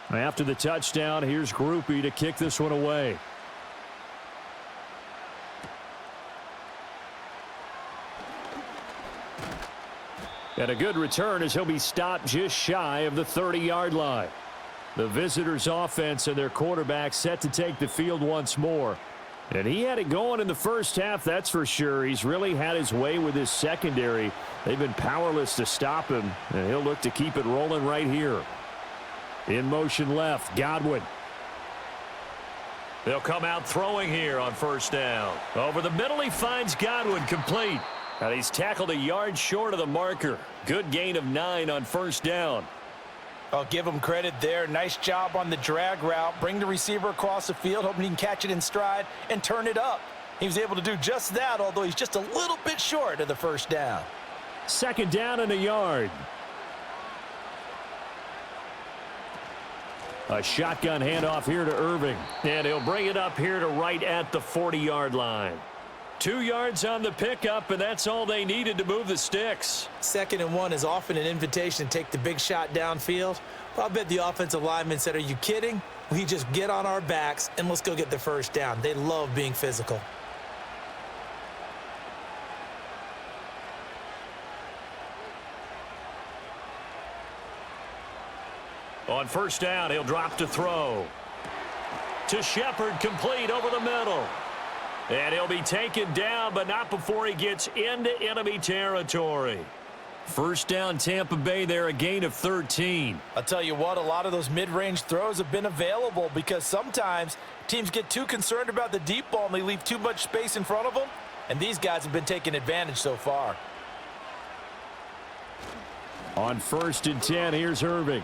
After the touchdown, here's Groupie to kick this one away. And a good return as he'll be stopped just shy of the 30-yard line. The visitors' offense and their quarterback set to take the field once more. And he had it going in the first half, that's for sure. He's really had his way with his secondary. They've been powerless to stop him, and he'll look to keep it rolling right here. In motion left, Godwin. They'll come out throwing here on 1st down. Over the middle, he finds Godwin complete. And he's tackled a yard short of the marker. Good gain of 9 on 1st down. I'll give him credit there. Nice job on the drag route. Bring the receiver across the field, hoping he can catch it in stride and turn it up. He was able to do just that, although he's just a little bit short of the 1st down. 2nd down and a yard. A shotgun handoff here to Irving. And he'll bring it up here to right at the 40-yard line. 2 yards on the pickup, and that's all they needed to move the sticks. 2nd and 1 is often an invitation to take the big shot downfield. Well, I bet the offensive lineman said, "Are you kidding? We just get on our backs and let's go get the 1st down." They love being physical. On 1st down, he'll drop to throw. To Shepard, complete over the middle. And he'll be taken down, but not before he gets into enemy territory. 1st down, Tampa Bay there, a gain of 13. I'll tell you what, a lot of those mid-range throws have been available because sometimes teams get too concerned about the deep ball and they leave too much space in front of them, and these guys have been taking advantage so far. On 1st and 10, here's Irving.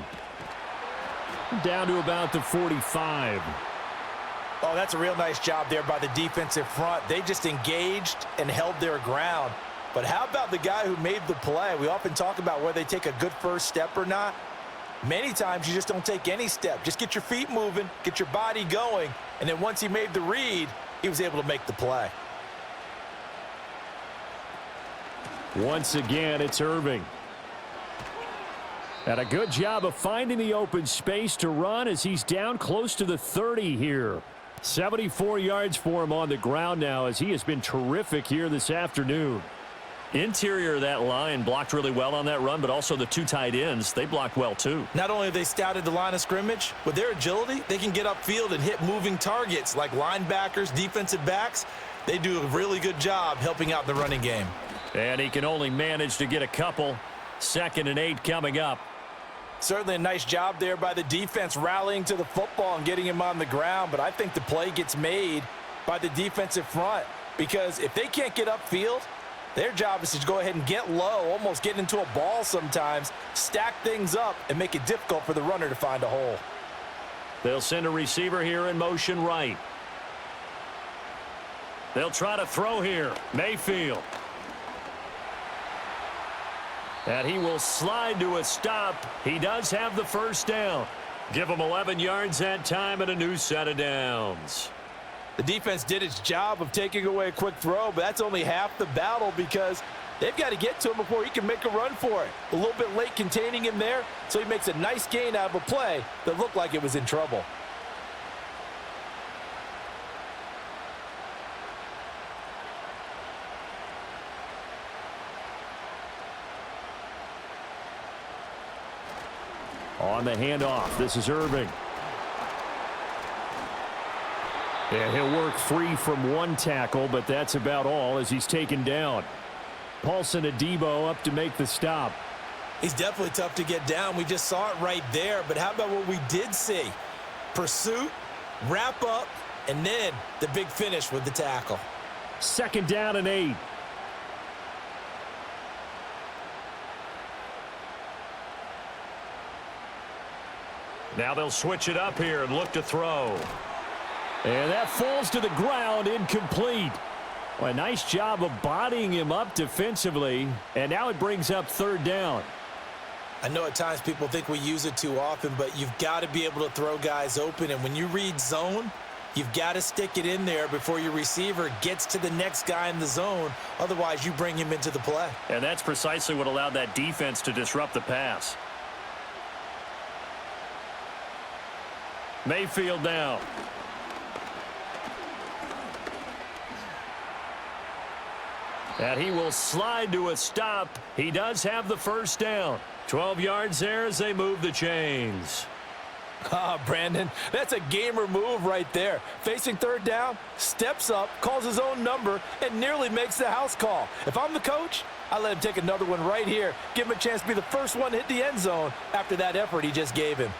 Down to about the 45. Oh, that's a real nice job there by the defensive front. They just engaged and held their ground. But how about the guy who made the play? We often talk about whether they take a good first step or not. Many times you just don't take any step. Just get your feet moving, get your body going, and then once he made the read, he was able to make the play. Once again, it's Irving. And a good job of finding the open space to run as he's down close to the 30 here. 74 yards for him on the ground now as he has been terrific here this afternoon. Interior of that line blocked really well on that run, but also the two tight ends, they blocked well too. Not only have they scouted the line of scrimmage, with their agility, they can get upfield and hit moving targets like linebackers, defensive backs. They do a really good job helping out the running game. And he can only manage to get a couple. 2nd and 8 coming up. Certainly a nice job there by the defense rallying to the football and getting him on the ground, but I think the play gets made by the defensive front because if they can't get upfield, their job is to go ahead and get low, almost get into a ball sometimes, stack things up, and make it difficult for the runner to find a hole. They'll send a receiver here in motion right. They'll try to throw here. Mayfield. And he will slide to a stop. He does have the first down. Give him 11 yards that time and a new set of downs. The defense did its job of taking away a quick throw, but that's only half the battle because they've got to get to him before he can make a run for it. A little bit late containing him there, so he makes a nice gain out of a play that looked like it was in trouble. On the handoff, this is Irving. And he'll work free from one tackle, but that's about all as he's taken down. Paulson Adebo up to make the stop. He's definitely tough to get down. We just saw it right there, but how about what we did see? Pursuit, wrap up, and then the big finish with the tackle. 2nd down and 8. Now they'll switch it up here and look to throw. And that falls to the ground, incomplete. Well, a nice job of bodying him up defensively, and now it brings up 3rd down. I know at times people think we use it too often, but you've got to be able to throw guys open, and when you read zone, you've got to stick it in there before your receiver gets to the next guy in the zone. Otherwise, you bring him into the play. And that's precisely what allowed that defense to disrupt the pass. Mayfield now. And he will slide to a stop. He does have the first down. 12 yards there as they move the chains. Brandon, that's a gamer move right there. Facing 3rd down, steps up, calls his own number, and nearly makes the house call. If I'm the coach, I let him take another one right here. Give him a chance to be the first one to hit the end zone after that effort he just gave him.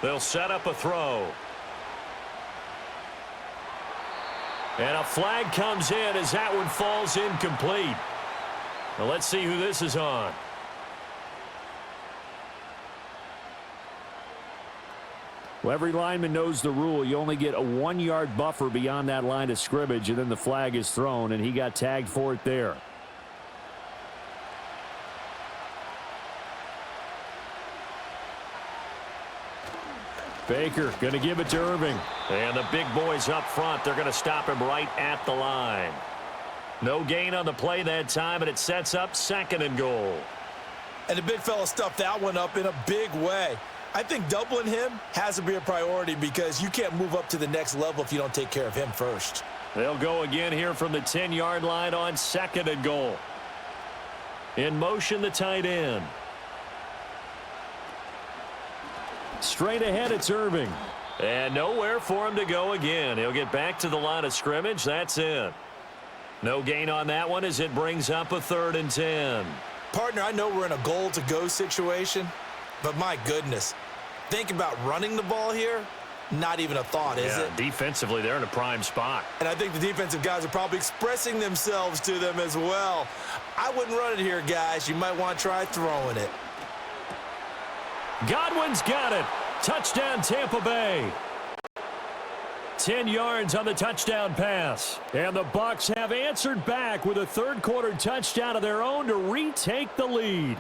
They'll set up a throw. And a flag comes in as that one falls incomplete. Well, let's see who this is on. Well, every lineman knows the rule. You only get a 1-yard buffer beyond that line of scrimmage, and then the flag is thrown, and he got tagged for it there. Baker going to give it to Irving. And the big boys up front, they're going to stop him right at the line. No gain on the play that time, and it sets up 2nd and goal. And the big fella stuffed that one up in a big way. I think doubling him has to be a priority because you can't move up to the next level if you don't take care of him first. They'll go again here from the 10-yard line on 2nd and goal. In motion, the tight end. Straight ahead, it's Irving. And nowhere for him to go again. He'll get back to the line of scrimmage. That's it. No gain on that one as it brings up a 3rd and 10. Partner, I know we're in a goal-to-go situation, but my goodness, think about running the ball here. Not even a thought, is it? Defensively, they're in a prime spot. And I think the defensive guys are probably expressing themselves to them as well. I wouldn't run it here, guys. You might want to try throwing it. Godwin's got it. Touchdown, Tampa Bay. 10 yards on the touchdown pass. And the Bucs have answered back with a 3rd-quarter touchdown of their own to retake the lead.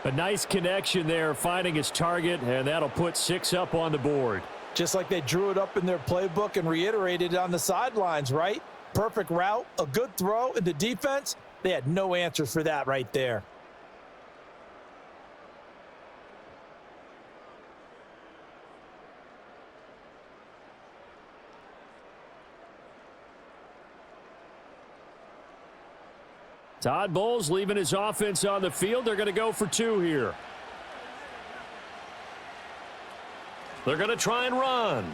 A nice connection there, finding his target, and that'll put 6 up on the board. Just like they drew it up in their playbook and reiterated it on the sidelines, right? Perfect route, a good throw, and the defense, they had no answers for that right there. Todd Bowles leaving his offense on the field. They're going to go for 2 here. They're going to try and run.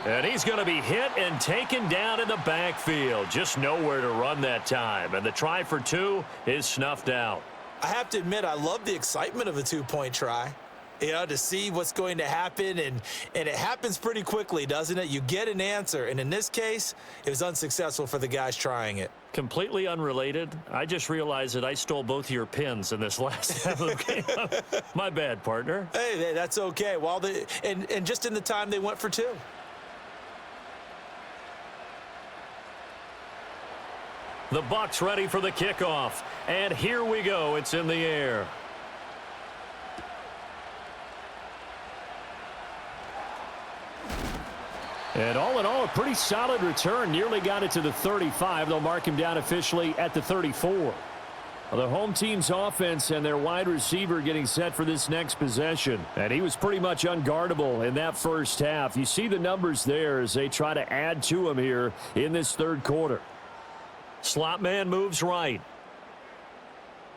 And he's going to be hit and taken down in the backfield. Just nowhere to run that time. And the try for 2 is snuffed out. I have to admit, I love the excitement of a 2-point try. You know, to see what's going to happen, and it happens pretty quickly, doesn't it? You get an answer, and in this case, it was unsuccessful for the guys trying it. Completely unrelated. I just realized that I stole both of your pins in this last half of the game. My bad, partner. Hey, that's okay. While and just in the time they went for 2. The Bucs ready for the kickoff. And here we go. It's in the air. And all in all, a pretty solid return. Nearly got it to the 35. They'll mark him down officially at the 34. The home team's offense and their wide receiver getting set for this next possession. And he was pretty much unguardable in that first half. You see the numbers there as they try to add to him here in this third quarter. Slot man moves right.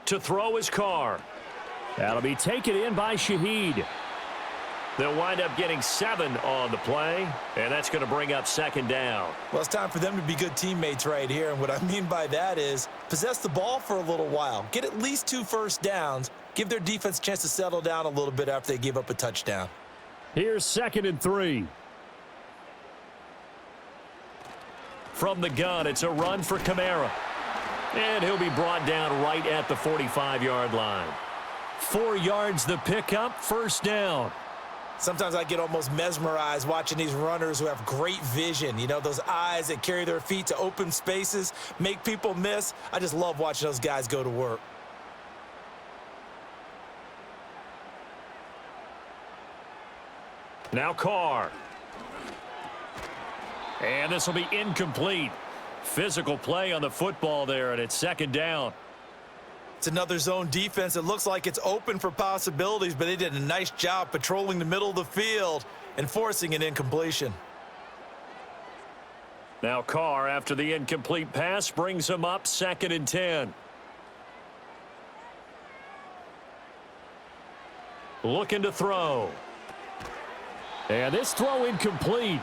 To throw his Carr. That'll be taken in by Shaheed. They'll wind up getting 7 on the play, and that's going to bring up second down. Well, it's time for them to be good teammates right here, and what I mean by that is possess the ball for a little while, get at least 2 first downs, give their defense a chance to settle down a little bit after they give up a touchdown. Here's 2nd and 3. From the gun, it's a run for Kamara. And he'll be brought down right at the 45-yard line. 4 yards the pickup, first down. Sometimes I get almost mesmerized watching these runners who have great vision. You know, those eyes that carry their feet to open spaces, make people miss. I just love watching those guys go to work. Now Carr. And this will be incomplete. Physical play on the football there, and it's second down. It's another zone defense. It looks like it's open for possibilities, but they did a nice job patrolling the middle of the field and forcing an incompletion. Now Carr, after the incomplete pass, brings him up 2nd and 10. Looking to throw. And this throw incomplete.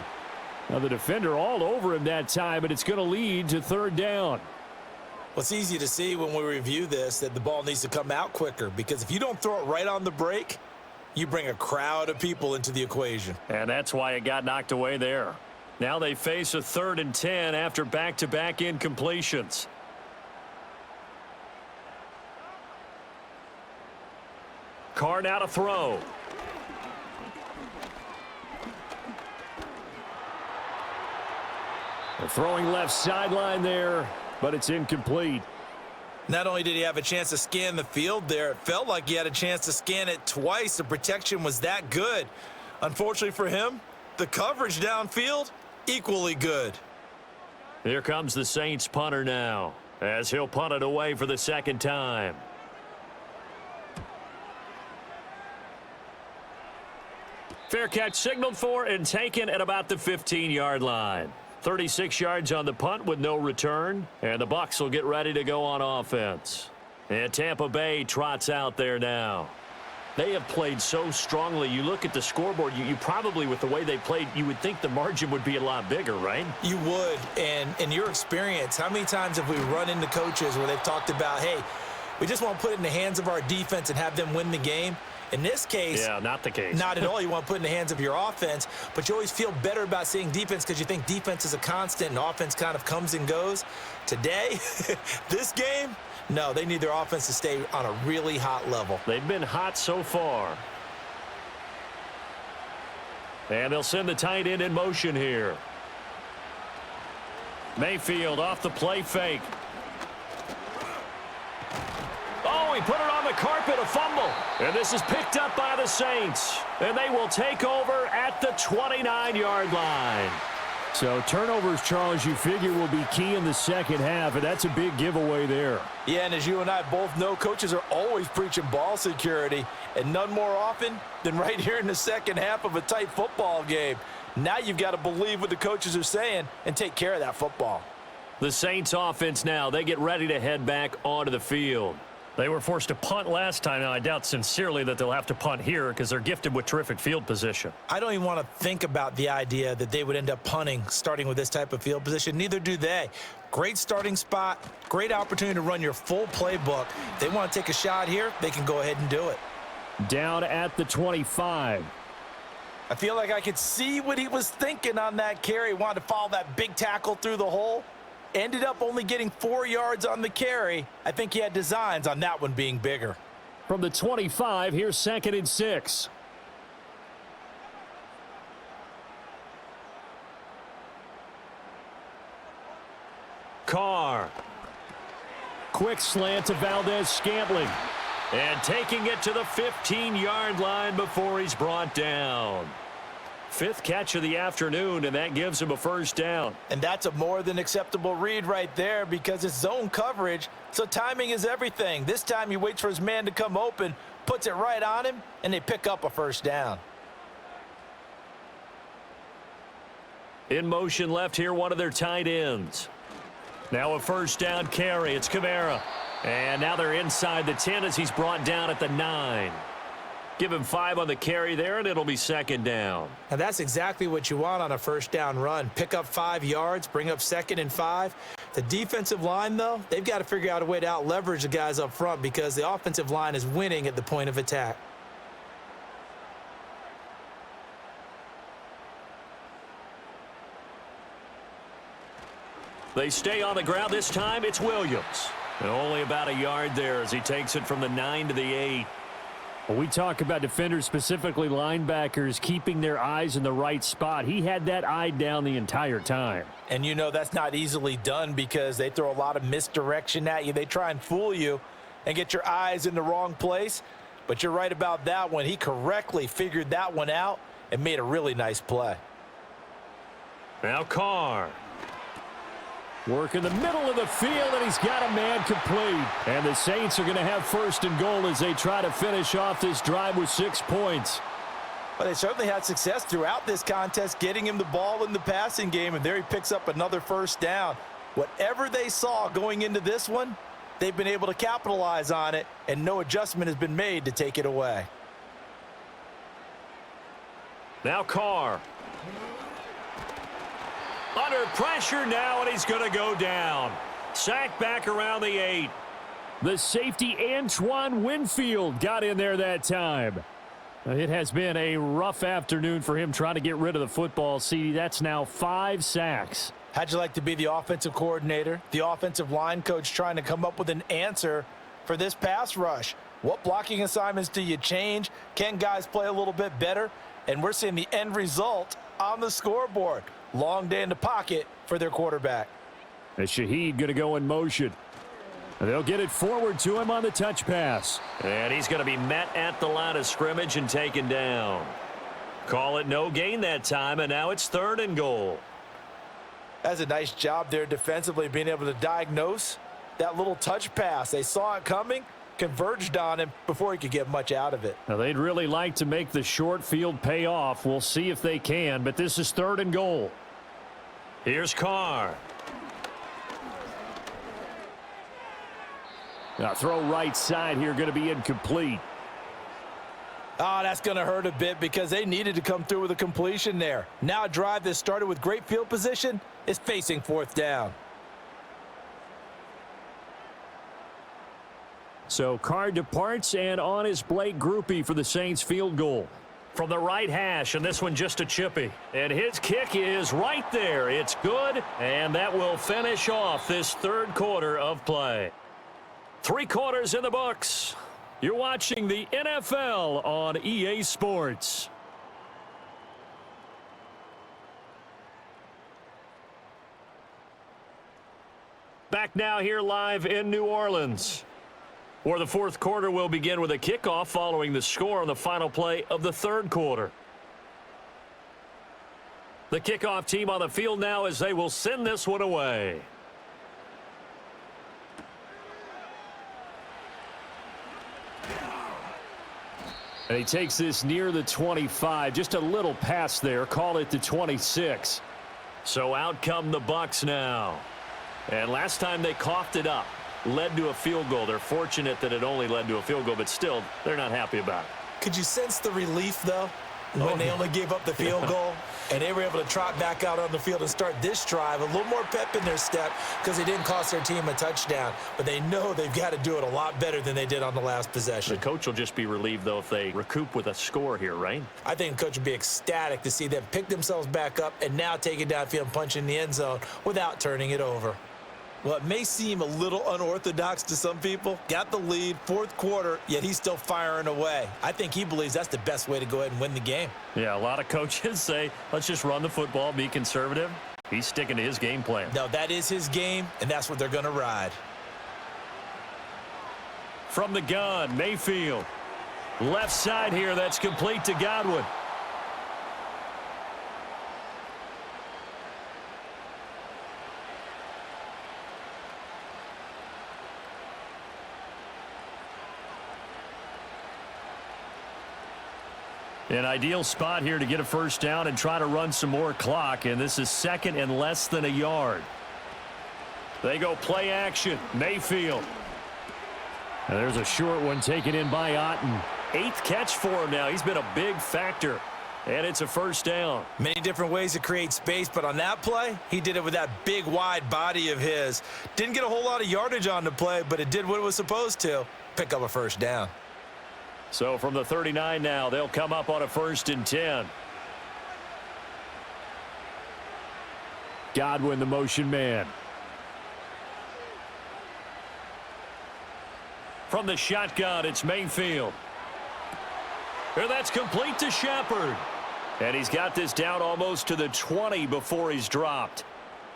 Now the defender all over him that time, but it's going to lead to 3rd down. Well, it's easy to see when we review this that the ball needs to come out quicker, because if you don't throw it right on the break, you bring a crowd of people into the equation. And that's why it got knocked away there. Now they face a 3rd and 10 after back-to-back incompletions. Carr now to throw. The throwing left sideline there, but it's incomplete. Not only did he have a chance to scan the field there, it felt like he had a chance to scan it twice. The protection was that good. Unfortunately for him, the coverage downfield, equally good. Here comes the Saints punter now, as he'll punt it away for the 2nd time. Fair catch signaled for and taken at about the 15-yard line. 36 yards on the punt with no return, and the Bucs will get ready to go on offense. And Tampa Bay trots out there now. They have played so strongly. You look at the scoreboard, you probably, with the way they played, you would think the margin would be a lot bigger, right? You would, and in your experience, how many times have we run into coaches where they've talked about, hey, we just want to put it in the hands of our defense and have them win the game? In this case, yeah, not the case. Not at all. You want to put it in the hands of your offense, but you always feel better about seeing defense because you think defense is a constant and offense kind of comes and goes. Today, this game, no, they need their offense to stay on a really hot level. They've been hot so far. And they'll send the tight end in motion here. Mayfield off the play fake. Oh, he put it on the carpet, a fumble. And this is picked up by the Saints. And they will take over at the 29-yard line. So turnovers, Charles, you figure will be key in the second half, and that's a big giveaway there. Yeah, and as you and I both know, coaches are always preaching ball security, and none more often than right here in the second half of a tight football game. Now you've got to believe what the coaches are saying and take care of that football. The Saints offense now, they get ready to head back onto the field. They were forced to punt last time. Now, I doubt sincerely that they'll have to punt here because they're gifted with terrific field position. I don't even want to think about the idea that they would end up punting starting with this type of field position. Neither do they. Great starting spot, great opportunity to run your full playbook. If they want to take a shot here, they can go ahead and do it. Down at the 25. I feel like I could see what he was thinking on that carry. Wanted to follow that big tackle through the hole. Ended up only getting 4 yards on the carry. I think he had designs on that one being bigger. From the 25, here's 2nd and 6. Carr. Quick slant to Valdez-Scantling. And taking it to the 15-yard line before he's brought down. 5th catch of the afternoon, and that gives him a first down. And that's a more than acceptable read right there because it's zone coverage, so timing is everything. This time he waits for his man to come open, puts it right on him, and they pick up a first down. In motion left here, one of their tight ends. Now a first down carry. It's Kamara. And now they're inside the 10 as he's brought down at the 9. Give him 5 on the carry there, and it'll be 2nd down. And that's exactly what you want on a first down run. Pick up 5 yards, bring up 2nd and 5. The defensive line, though, they've got to figure out a way to out-leverage the guys up front because the offensive line is winning at the point of attack. They stay on the ground. This time it's Williams. And only about a yard there as he takes it from the 9 to the 8. When we talk about defenders, specifically linebackers, keeping their eyes in the right spot, he had that eye down the entire time. And you know that's not easily done because they throw a lot of misdirection at you. They try and fool you and get your eyes in the wrong place. But you're right about that one. He correctly figured that one out and made a really nice play. Now Carr. Work in the middle of the field, and he's got a man complete. And the Saints are going to have 1st and goal as they try to finish off this drive with 6 points. Well, they certainly had success throughout this contest, getting him the ball in the passing game, and there he picks up another first down. Whatever they saw going into this one, they've been able to capitalize on it, and no adjustment has been made to take it away. Now Carr. Under pressure now, and he's going to go down. Sacked back around the 8. The safety, Antoine Winfield, got in there that time. It has been a rough afternoon for him trying to get rid of the football. See, that's now 5 sacks. How'd you like to be the offensive coordinator, the offensive line coach trying to come up with an answer for this pass rush? What blocking assignments do you change? Can guys play a little bit better? And we're seeing the end result on the scoreboard. Long day in the pocket for their quarterback. And Shaheed going to go in motion. And they'll get it forward to him on the touch pass. And he's going to be met at the line of scrimmage and taken down. Call it no gain that time, and now it's 3rd and goal. That's a nice job there defensively, being able to diagnose that little touch pass. They saw it coming, converged on him before he could get much out of it. Now, they'd really like to make the short field pay off. We'll see if they can, but this is 3rd and goal. Here's Carr. Now, throw right side here, going to be incomplete. Oh, that's going to hurt a bit because they needed to come through with a completion there. Now a drive that started with great field position is facing 4th down. So Carr departs, and on is Blake Grupe for the Saints field goal. From the right hash, and this one just a chippy. And his kick is right there. It's good, and that will finish off this 3rd quarter of play. 3 quarters in the books. You're watching the NFL on EA Sports. Back now here live in New Orleans, where the 4th quarter will begin with a kickoff following the score on the final play of the 3rd quarter. The kickoff team on the field now as they will send this one away. And he takes this near the 25. Just a little pass there. Call it the 26. So out come the Bucs now. And last time they coughed it up, led to a field goal. They're fortunate that it only led to a field goal, but still, they're not happy about it. Could you sense the relief, though, when they only gave up the field goal and they were able to trot back out on the field and start this drive? A little more pep in their step because they didn't cost their team a touchdown, but they know they've got to do it a lot better than they did on the last possession. The coach will just be relieved, though, if they recoup with a score here, right? I think the coach would be ecstatic to see them pick themselves back up and now take it downfield and punch in the end zone without turning it over. Well, it may seem a little unorthodox to some people. Got the lead, fourth quarter, yet he's still firing away. I think he believes that's the best way to go ahead and win the game. Yeah, a lot of coaches say, let's just run the football, be conservative. He's sticking to his game plan. No, that is his game, and that's what they're going to ride. From the gun, Mayfield. Left side here, that's complete to Godwin. An ideal spot here to get a first down and try to run some more clock, and this is second and less than a yard. They go play action. Mayfield. And there's a short one taken in by Otten. 8th catch for him now. He's been a big factor, and it's a first down. Many different ways to create space, but on that play, he did it with that big, wide body of his. Didn't get a whole lot of yardage on the play, but it did what it was supposed to. Pick up a first down. So from the 39 now, they'll come up on a 1st and 10. Godwin, the motion man. From the shotgun, it's Mayfield. Here, that's complete to Shepard. And he's got this down almost to the 20 before he's dropped.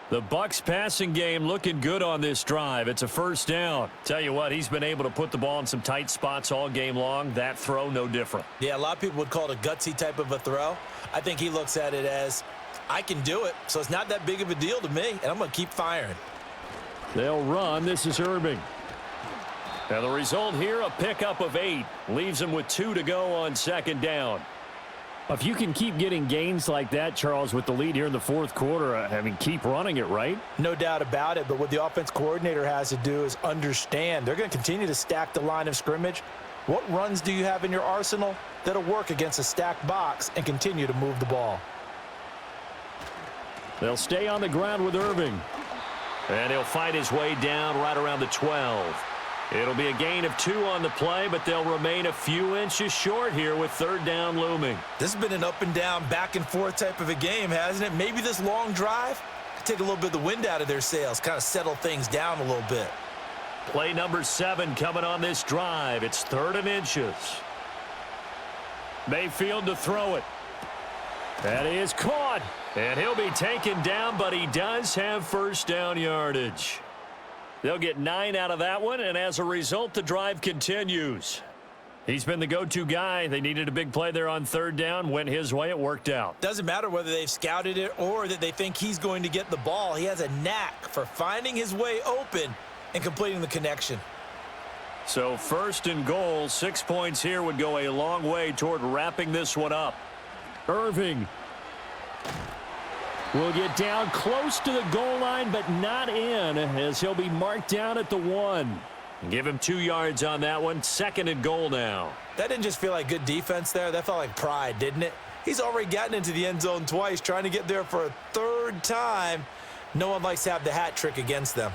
The Bucs passing game looking good on this drive. It's a first down. Tell you what, he's been able to put the ball in some tight spots all game long. That throw, no different. Yeah, a lot of people would call it a gutsy type of a throw. I think he looks at it as, I can do it, so it's not that big of a deal to me, and I'm going to keep firing. They'll run. This is Irving. And the result here, a pickup of 8. Leaves him with 2 to go on second down. If you can keep getting gains like that, Charles, with the lead here in the fourth quarter, I mean, keep running it, right? No doubt about it, but what the offense coordinator has to do is understand they're going to continue to stack the line of scrimmage. What runs do you have in your arsenal that'll work against a stacked box and continue to move the ball? They'll stay on the ground with Irving. And he'll fight his way down right around the 12. It'll be a gain of 2 on the play, but they'll remain a few inches short here with third down looming. This has been an up and down, back and forth type of a game, hasn't it? Maybe this long drive could take a little bit of the wind out of their sails, kind of settle things down a little bit. Play number 7 coming on this drive. It's 3rd and inches. Mayfield to throw it. That is caught. And he'll be taken down, but he does have first down yardage. They'll get 9 out of that one, and as a result, the drive continues. He's been the go-to guy. They needed a big play there on third down. Went his way. It worked out. Doesn't matter whether they've scouted it or that they think he's going to get the ball. He has a knack for finding his way open and completing the connection. So 1st and goal, 6 points here would go a long way toward wrapping this one up. Irving will get down close to the goal line, but not in, as he'll be marked down at the 1. Give him 2 yards on that one. 2nd and goal now. That didn't just feel like good defense there. That felt like pride, didn't it? He's already gotten into the end zone twice, trying to get there for a 3rd time. No one likes to have the hat trick against them.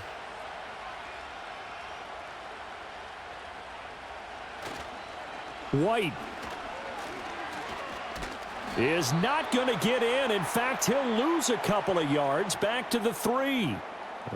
White is not going to get in. In fact, he'll lose a couple of yards back to the 3.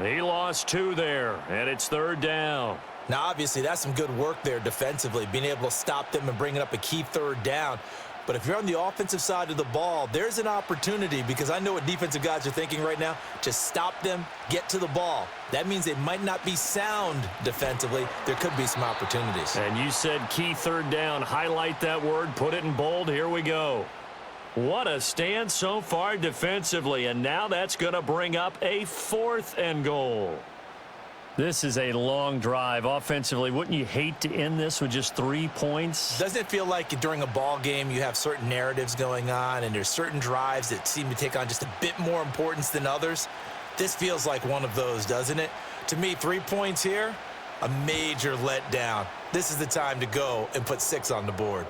He lost 2 there, and it's 3rd down. Now, obviously, that's some good work there defensively, being able to stop them and bringing up a key 3rd down. But if you're on the offensive side of the ball, there's an opportunity, because I know what defensive guys are thinking right now. Just stop them, get to the ball. That means they might not be sound defensively. There could be some opportunities. And you said key 3rd down. Highlight that word. Put it in bold. Here we go. What a stand so far defensively, and now that's going to bring up a 4th and goal. This is a long drive. Offensively, wouldn't you hate to end this with just 3 points? Doesn't it feel like during a ball game you have certain narratives going on and there's certain drives that seem to take on just a bit more importance than others? This feels like one of those, doesn't it? To me, 3 points here, a major letdown. This is the time to go and put 6 on the board.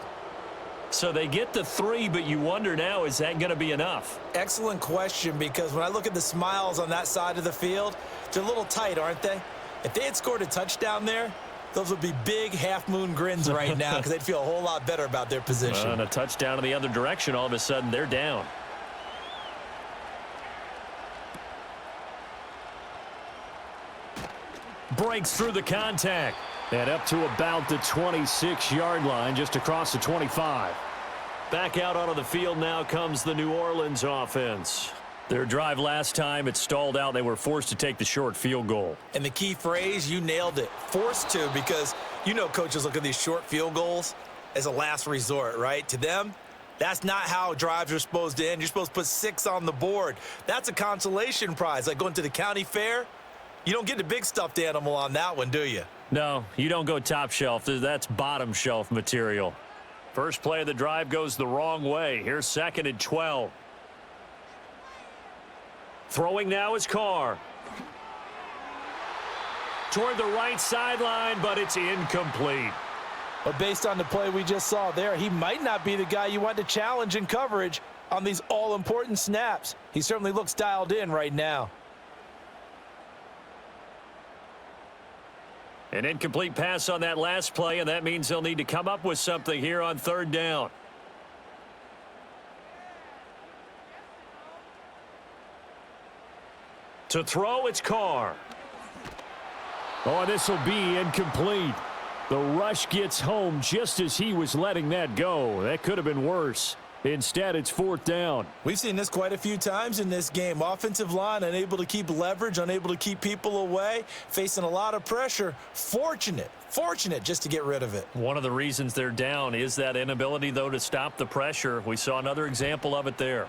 So they get the 3, but you wonder now, is that going to be enough? Excellent question, because when I look at the smiles on that side of the field, they're a little tight, aren't they? If they had scored a touchdown there, those would be big half-moon grins right now because they'd feel a whole lot better about their position. And a touchdown in the other direction, all of a sudden they're down. Breaks through the contact. And up to about the 26-yard line, just across the 25. Back out onto the field now comes the New Orleans offense. Their drive last time, it stalled out. They were forced to take the short field goal. And the key phrase, you nailed it. Forced to, because you know coaches look at these short field goals as a last resort, right? To them, that's not how drives are supposed to end. You're supposed to put 6 on the board. That's a consolation prize. Like going to the county fair, you don't get the big stuffed animal on that one, do you? No, you don't go top shelf. That's bottom shelf material. First play of the drive goes the wrong way. Here's 2nd and 12. Throwing now is Carr. Toward the right sideline, but it's incomplete. But based on the play we just saw there, he might not be the guy you want to challenge in coverage on these all-important snaps. He certainly looks dialed in right now. An incomplete pass on that last play, and that means they'll need to come up with something here on 3rd down. To throw, it's Carr. Oh, this will be incomplete. The rush gets home just as he was letting that go. That could have been worse. Instead, it's 4th down. We've seen this quite a few times in this game. Offensive line unable to keep leverage, unable to keep people away, facing a lot of pressure. Fortunate just to get rid of it. One of the reasons they're down is that inability, though, to stop the pressure. We saw another example of it there.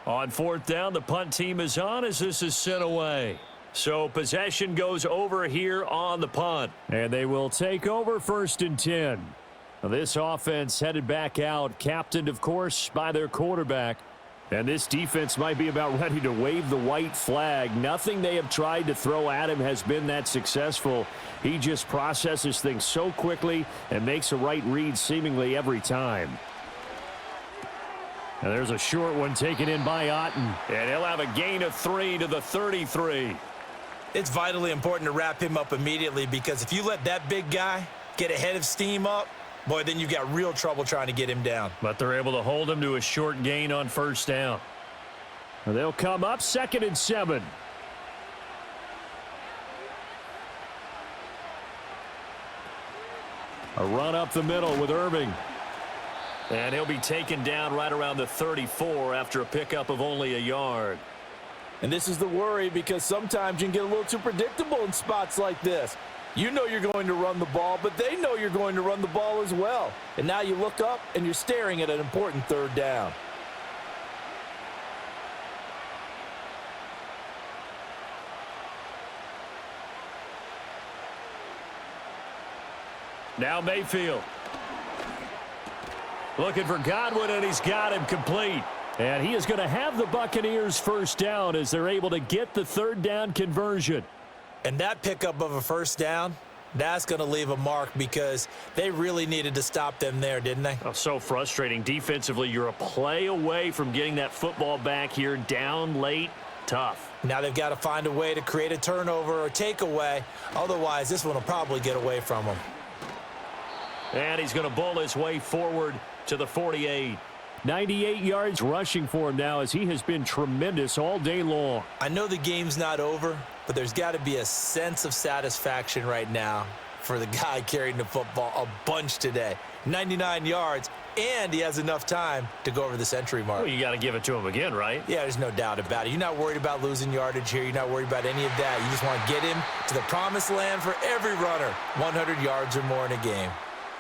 On 4th down, the punt team is on as this is sent away. So possession goes over here on the punt. And they will take over 1st and 10. This offense headed back out, captained, of course, by their quarterback. And this defense might be about ready to wave the white flag. Nothing they have tried to throw at him has been that successful. He just processes things so quickly and makes a right read seemingly every time. And there's a short one taken in by Otten. And he'll have a gain of 3 to the 33. It's vitally important to wrap him up immediately, because if you let that big guy get ahead of steam up, boy, then you've got real trouble trying to get him down. But they're able to hold him to a short gain on 1st down. They'll come up 2nd and 7. A run up the middle with Irving. And he'll be taken down right around the 34 after a pickup of only a yard. And this is the worry, because sometimes you can get a little too predictable in spots like this. You know you're going to run the ball, but they know you're going to run the ball as well. And now you look up and you're staring at an important 3rd down. Now Mayfield. Looking for Godwin, and he's got him complete. And he is going to have the Buccaneers 1st down as they're able to get the 3rd down conversion. And that pickup of a 1st down, that's going to leave a mark, because they really needed to stop them there, didn't they? Oh, so frustrating. Defensively, you're a play away from getting that football back here, down late. Tough. Now they've got to find a way to create a turnover or takeaway. Otherwise, this one will probably get away from them. And he's going to bull his way forward to the 48. 98 yards rushing for him now, as he has been tremendous all day long. I know the game's not over, but there's got to be a sense of satisfaction right now for the guy carrying the football a bunch today. 99 yards, and he has enough time to go over the century mark. Well, you got to give it to him again, right? Yeah, there's no doubt about it. You're not worried about losing yardage here. You're not worried about any of that. You just want to get him to the promised land for every runner. 100 yards or more in a game.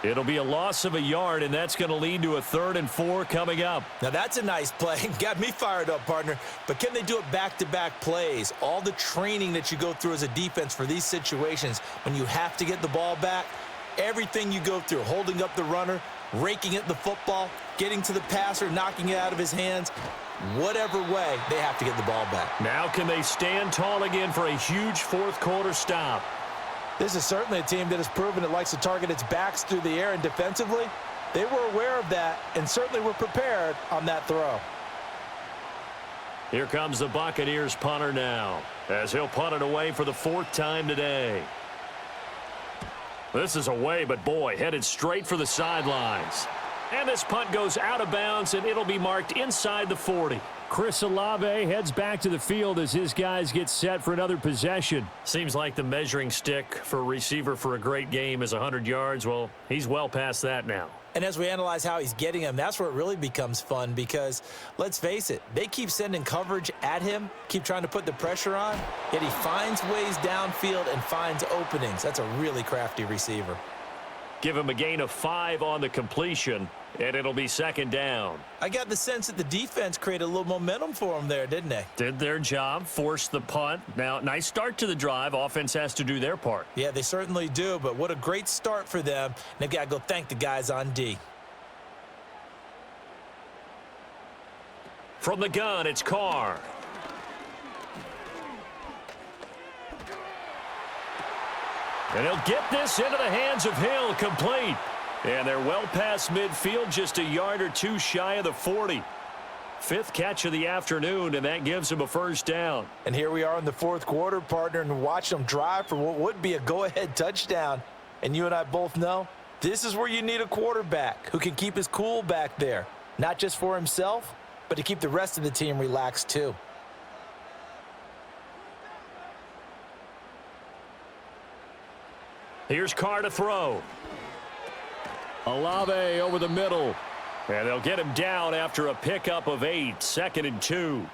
It'll be a loss of a yard, and that's going to lead to a 3rd and 4 coming up. Now, that's a nice play. Got me fired up, partner. But can they do it back-to-back plays? All the training that you go through as a defense for these situations, when you have to get the ball back, everything you go through, holding up the runner, raking at the football, getting to the passer, knocking it out of his hands. Whatever way, they have to get the ball back. Now can they stand tall again for a huge fourth quarter stop? This is certainly a team that has proven it likes to target its backs through the air, and defensively, they were aware of that and certainly were prepared on that throw. Here comes the Buccaneers punter now, as he'll punt it away for the 4th time today. This is away, but boy, headed straight for the sidelines. And this punt goes out of bounds, and it'll be marked inside the 40. Chris Olave heads back to the field as his guys get set for another possession. Seems like the measuring stick for a receiver for a great game is 100 yards. Well, he's well past that now. And as we analyze how he's getting him, that's where it really becomes fun because, let's face it, they keep sending coverage at him, keep trying to put the pressure on, yet he finds ways downfield and finds openings. That's a really crafty receiver. Give him a gain of 5 on the completion, and it'll be 2nd down. I got the sense that the defense created a little momentum for him there, didn't they? Did their job, forced the punt. Now, nice start to the drive. Offense has to do their part. Yeah, they certainly do, but what a great start for them. They've got to go thank the guys on D. From the gun, it's Carr. And he'll get this into the hands of Hill, complete. And they're well past midfield, just a yard or 2 shy of the 40. 5th catch of the afternoon, and that gives him a 1st down. And here we are in the 4th quarter, partner, and watch them drive for what would be a go-ahead touchdown. And you and I both know this is where you need a quarterback who can keep his cool back there, not just for himself, but to keep the rest of the team relaxed too. Here's Carr to throw. Olave over the middle. And they'll get him down after a pickup of 8, 2nd and 2.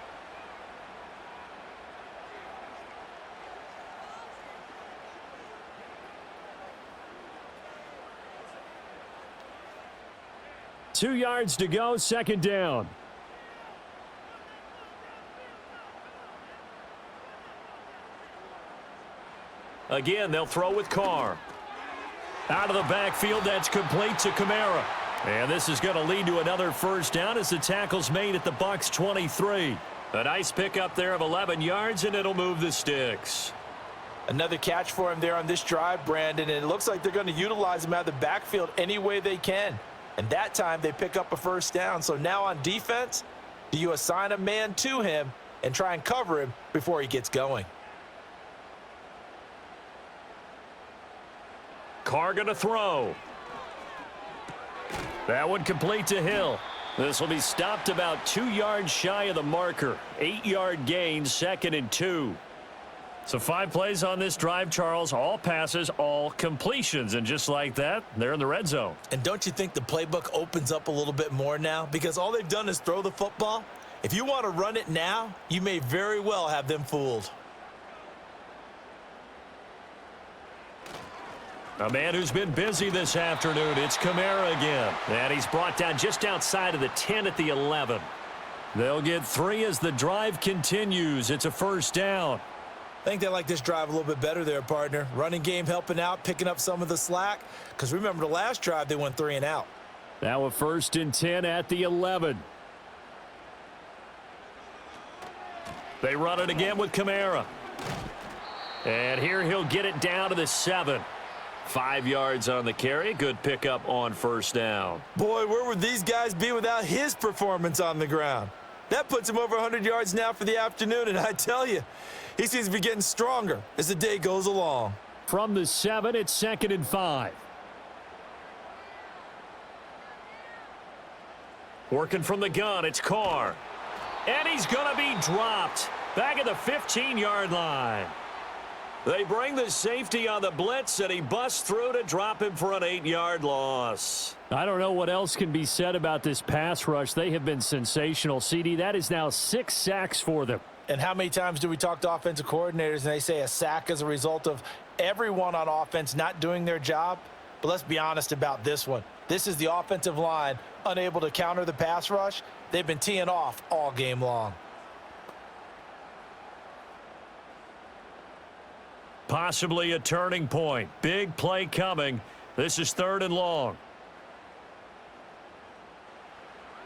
Two yards to go, 2nd down. Again, they'll throw with Carr. Out of the backfield, that's complete to Kamara. And this is going to lead to another 1st down as the tackle's made at the Bucs 23. A nice pickup there of 11 yards, and it'll move the sticks. Another catch for him there on this drive, Brandon, and it looks like they're going to utilize him out of the backfield any way they can. And that time they pick up a 1st down. So now on defense, do you assign a man to him and try and cover him before he gets going? Carr going to throw. That one complete to Hill. This will be stopped about 2 yards shy of the marker. 8-yard gain, 2nd and 2. So 5 plays on this drive, Charles. All passes, all completions. And just like that, they're in the red zone. And don't you think the playbook opens up a little bit more now? Because all they've done is throw the football. If you want to run it now, you may very well have them fooled. A man who's been busy this afternoon, it's Kamara again. And he's brought down just outside of the 10 at the 11. They'll get 3 as the drive continues. It's a 1st down. I think they like this drive a little bit better there, partner. Running game helping out, picking up some of the slack. Because remember the last drive, they went 3 and out. Now a 1st and 10 at the 11. They run it again with Kamara. And here he'll get it down to the 7. 5 yards on the carry. Good pickup on 1st down. Boy, where would these guys be without his performance on the ground? That puts him over 100 yards now for the afternoon, and I tell you, he seems to be getting stronger as the day goes along. From the 7, it's 2nd and 5. Working from the gun, it's Carr. And he's going to be dropped back at the 15-yard line. They bring the safety on the blitz, and he busts through to drop him for an 8-yard loss. I don't know what else can be said about this pass rush. They have been sensational, CD. That is now 6 sacks for them. And how many times do we talk to offensive coordinators and they say a sack is a result of everyone on offense not doing their job? But let's be honest about this one. This is the offensive line unable to counter the pass rush. They've been teeing off all game long. Possibly a turning point. Big play coming. This is 3rd and long.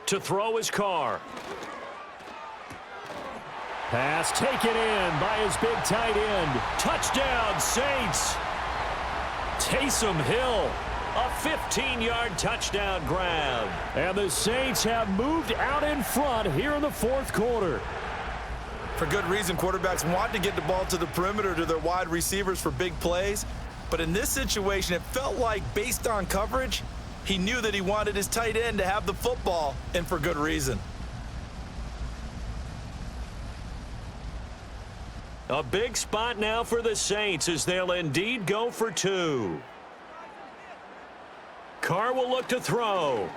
To throw his Carr. Pass taken in by his big tight end. Touchdown, Saints. Taysom Hill, a 15-yard touchdown grab. And the Saints have moved out in front here in the fourth quarter. For good reason, quarterbacks want to get the ball to the perimeter to their wide receivers for big plays. But in this situation, it felt like, based on coverage, he knew that he wanted his tight end to have the football, and for good reason. A big spot now for the Saints as they'll indeed go for two. Carr will look to throw.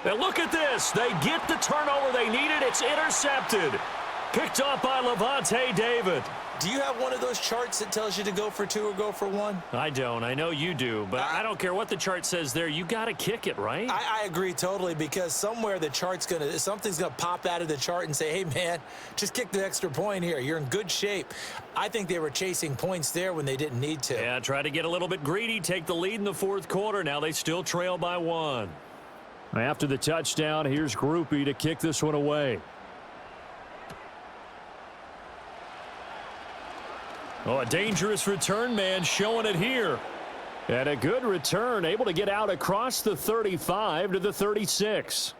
And look at this. They get the turnover they needed. It's intercepted. Picked off by Levante David. Do you have one of those charts that tells you to go for two or go for one? I don't. I know you do, but I don't care what the chart says there. You got to kick it, right? I agree totally, because somewhere the chart's something's gonna pop out of the chart and say, hey man, just kick the extra point here. You're in good shape. I think they were chasing points there when they didn't need to. Yeah, try to get a little bit greedy, take the lead in the fourth quarter. Now they still trail by one. After the touchdown, here's Groupie to kick this one away. Oh, a dangerous return man showing it here. And a good return, able to get out across the 35 to the 36.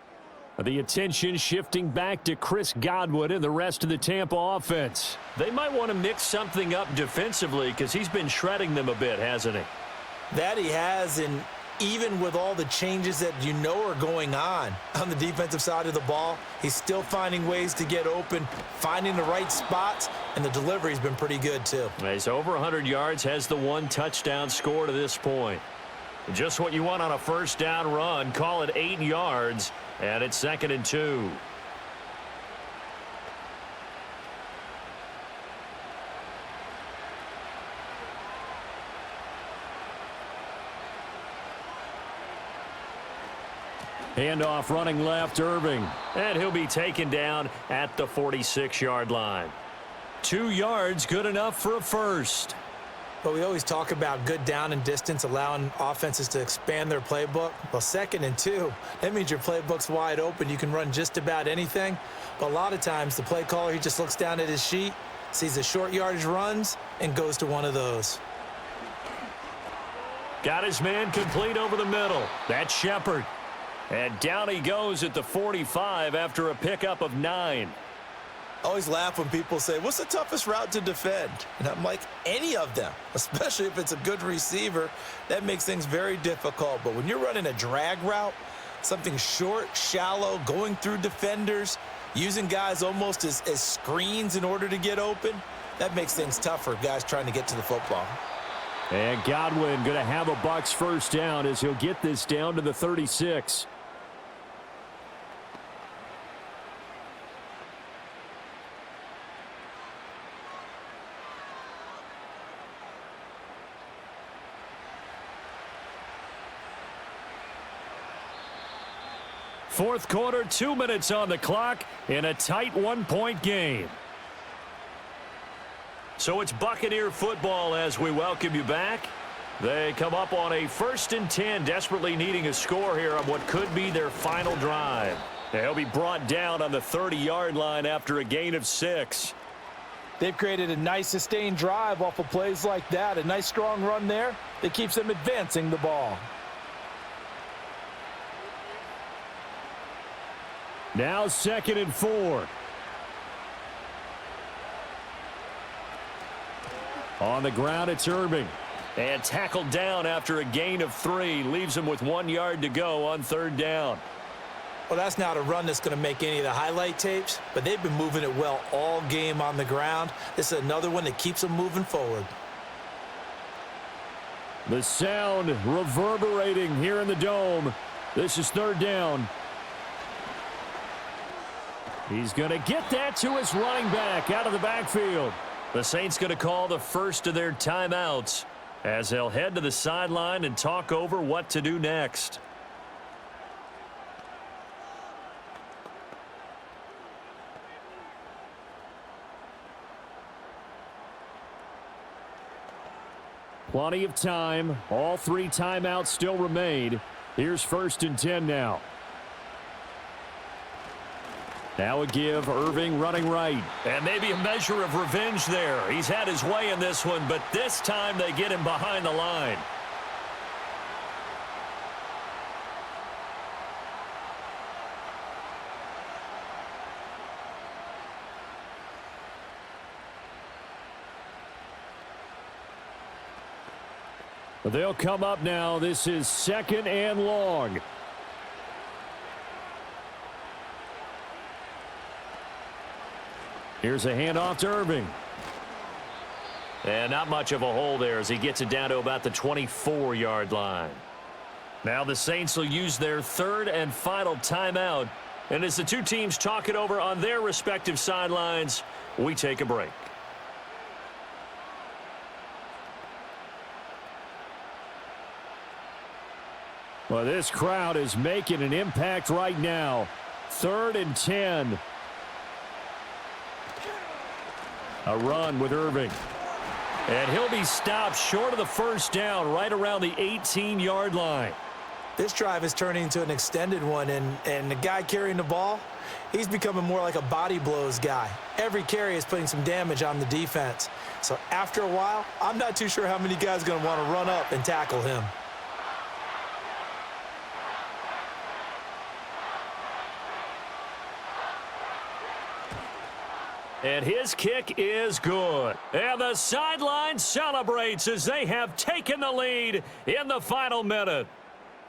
The attention shifting back to Chris Godwin and the rest of the Tampa offense. They might want to mix something up defensively because he's been shredding them a bit, hasn't he? That he has, and even with all the changes that you know are going on the defensive side of the ball, he's still finding ways to get open, finding the right spots, and the delivery's been pretty good too. He's over 100 yards, has the one touchdown score to this point. Just what you want on a first down run. Call it 8 yards, and it's 2nd and 2. Handoff running left, Irving. And he'll be taken down at the 46-yard line. 2 yards, good enough for a first. But we always talk about good down and distance, allowing offenses to expand their playbook. Well, 2nd and 2, that means your playbook's wide open. You can run just about anything. But a lot of times, the play caller, he just looks down at his sheet, sees the short yardage runs, and goes to one of those. Got his man complete over the middle. That's Shepard. And down he goes at the 45 after a pickup of 9. I always laugh when people say, what's the toughest route to defend? And I'm like, any of them, especially if it's a good receiver. That makes things very difficult. But when you're running a drag route, something short, shallow, going through defenders, using guys almost as screens in order to get open, that makes things tough for guys trying to get to the football. And Godwin going to have a Bucs first down as he'll get this down to the 36. Fourth quarter, 2 minutes on the clock in a tight 1-point game. So it's Buccaneer football as we welcome you back. They come up on a 1st and 10, desperately needing a score here on what could be their final drive. They'll be brought down on the 30-yard line after a gain of 6. They've created a nice sustained drive off of plays like that. A nice strong run there that keeps them advancing the ball. Now 2nd and 4. On the ground, it's Irving. And tackled down after a gain of 3. Leaves him with 1 yard to go on 3rd down. Well, that's not a run that's going to make any of the highlight tapes, but they've been moving it well all game on the ground. This is another one that keeps them moving forward. The sound reverberating here in the dome. This is 3rd down. He's going to get that to his running back out of the backfield. The Saints going to call the first of their timeouts as they'll head to the sideline and talk over what to do next. Plenty of time. All 3 timeouts still remain. Here's 1st and 10 now. Now a give, Irving running right. And maybe a measure of revenge there. He's had his way in this one, but this time they get him behind the line. They'll come up now. This is 2nd and long. Here's a handoff to Irving. And not much of a hole there as he gets it down to about the 24-yard line. Now the Saints will use their 3rd and final timeout. And as the two teams talk it over on their respective sidelines, we take a break. Well, this crowd is making an impact right now. 3rd and 10. A run with Irving. And he'll be stopped short of the first down right around the 18-yard line. This drive is turning into an extended one, and the guy carrying the ball, he's becoming more like a body blows guy. Every carry is putting some damage on the defense. So after a while, I'm not too sure how many guys are going to want to run up and tackle him. And his kick is good. And the sideline celebrates as they have taken the lead in the final minute.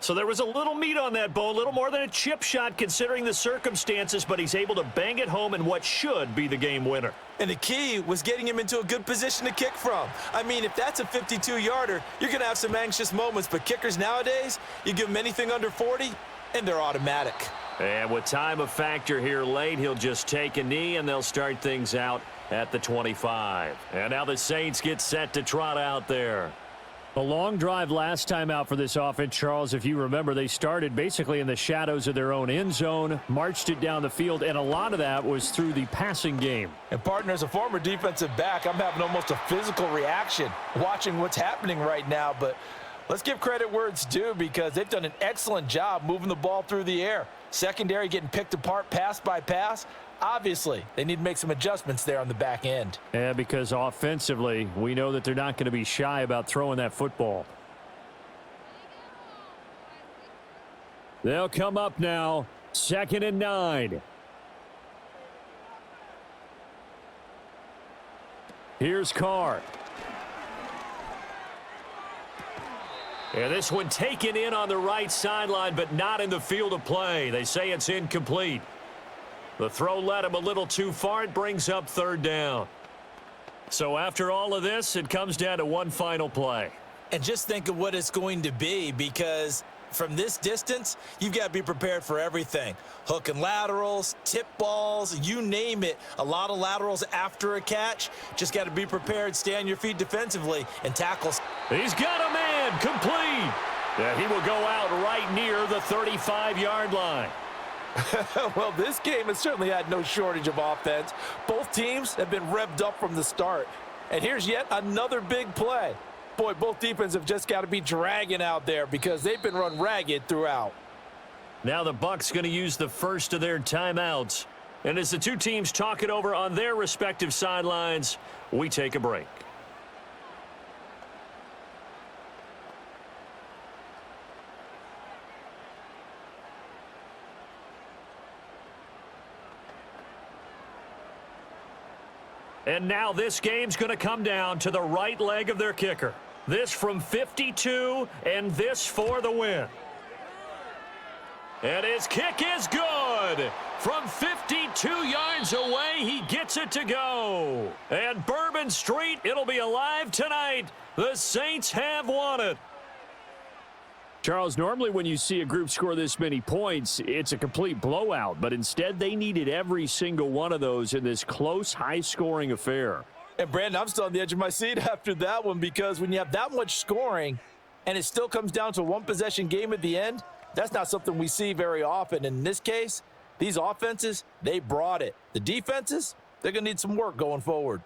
So there was a little meat on that bone, a little more than a chip shot considering the circumstances, but he's able to bang it home in what should be the game winner. And the key was getting him into a good position to kick from. I mean, if that's a 52-yarder, you're going to have some anxious moments, but kickers nowadays, you give them anything under 40, and they're automatic. And with time a factor here late, he'll just take a knee, and they'll start things out at the 25. And now the Saints get set to trot out there. A long drive last time out for this offense, Charles. If you remember, they started basically in the shadows of their own end zone, marched it down the field, and a lot of that was through the passing game. And partner, as a former defensive back, I'm having almost a physical reaction watching what's happening right now. But let's give credit where it's due because they've done an excellent job moving the ball through the air. Secondary getting picked apart pass by pass. Obviously, they need to make some adjustments there on the back end. Yeah, because offensively, we know that they're not going to be shy about throwing that football. They'll come up now, 2nd and 9. Here's Carr. And this one taken in on the right sideline, but not in the field of play. They say it's incomplete. The throw led him a little too far. It brings up 3rd down. So after all of this, it comes down to one final play. And just think of what it's going to be because from this distance, you've got to be prepared for everything. Hook and laterals, tip balls, you name it. A lot of laterals after a catch. Just got to be prepared, stay on your feet defensively, and tackle. He's got a man, complete. Yeah, he will go out right near the 35-yard line. Well, this game has certainly had no shortage of offense. Both teams have been revved up from the start. And here's yet another big play. Boy, both defenses have just got to be dragging out there because they've been run ragged throughout. Now the Bucs going to use the first of their timeouts. And as the two teams talk it over on their respective sidelines, we take a break. And now this game's going to come down to the right leg of their kicker. This from 52, and this for the win. And his kick is good. From 52 yards away, he gets it to go. And Bourbon Street, it'll be alive tonight. The Saints have won it. Charles, normally when you see a group score this many points, it's a complete blowout. But instead, they needed every single one of those in this close, high-scoring affair. And, Brandon, I'm still on the edge of my seat after that one because when you have that much scoring and it still comes down to a one-possession game at the end, that's not something we see very often. And in this case, these offenses, they brought it. The defenses, they're going to need some work going forward.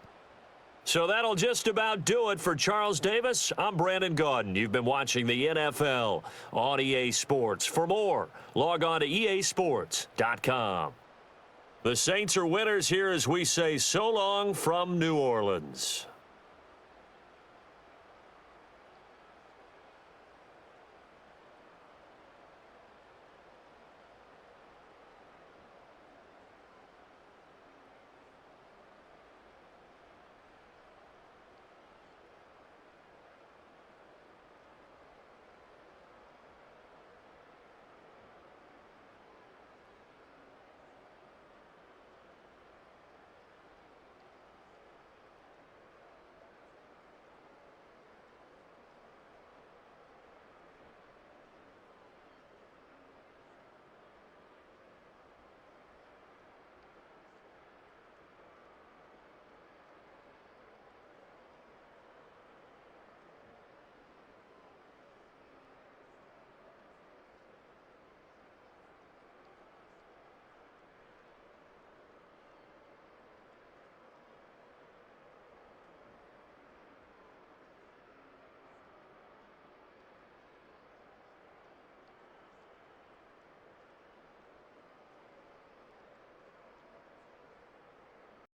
So that'll just about do it for Charles Davis. I'm Brandon Gaudin. You've been watching the NFL on EA Sports. For more, log on to easports.com. The Saints are winners here as we say so long from New Orleans.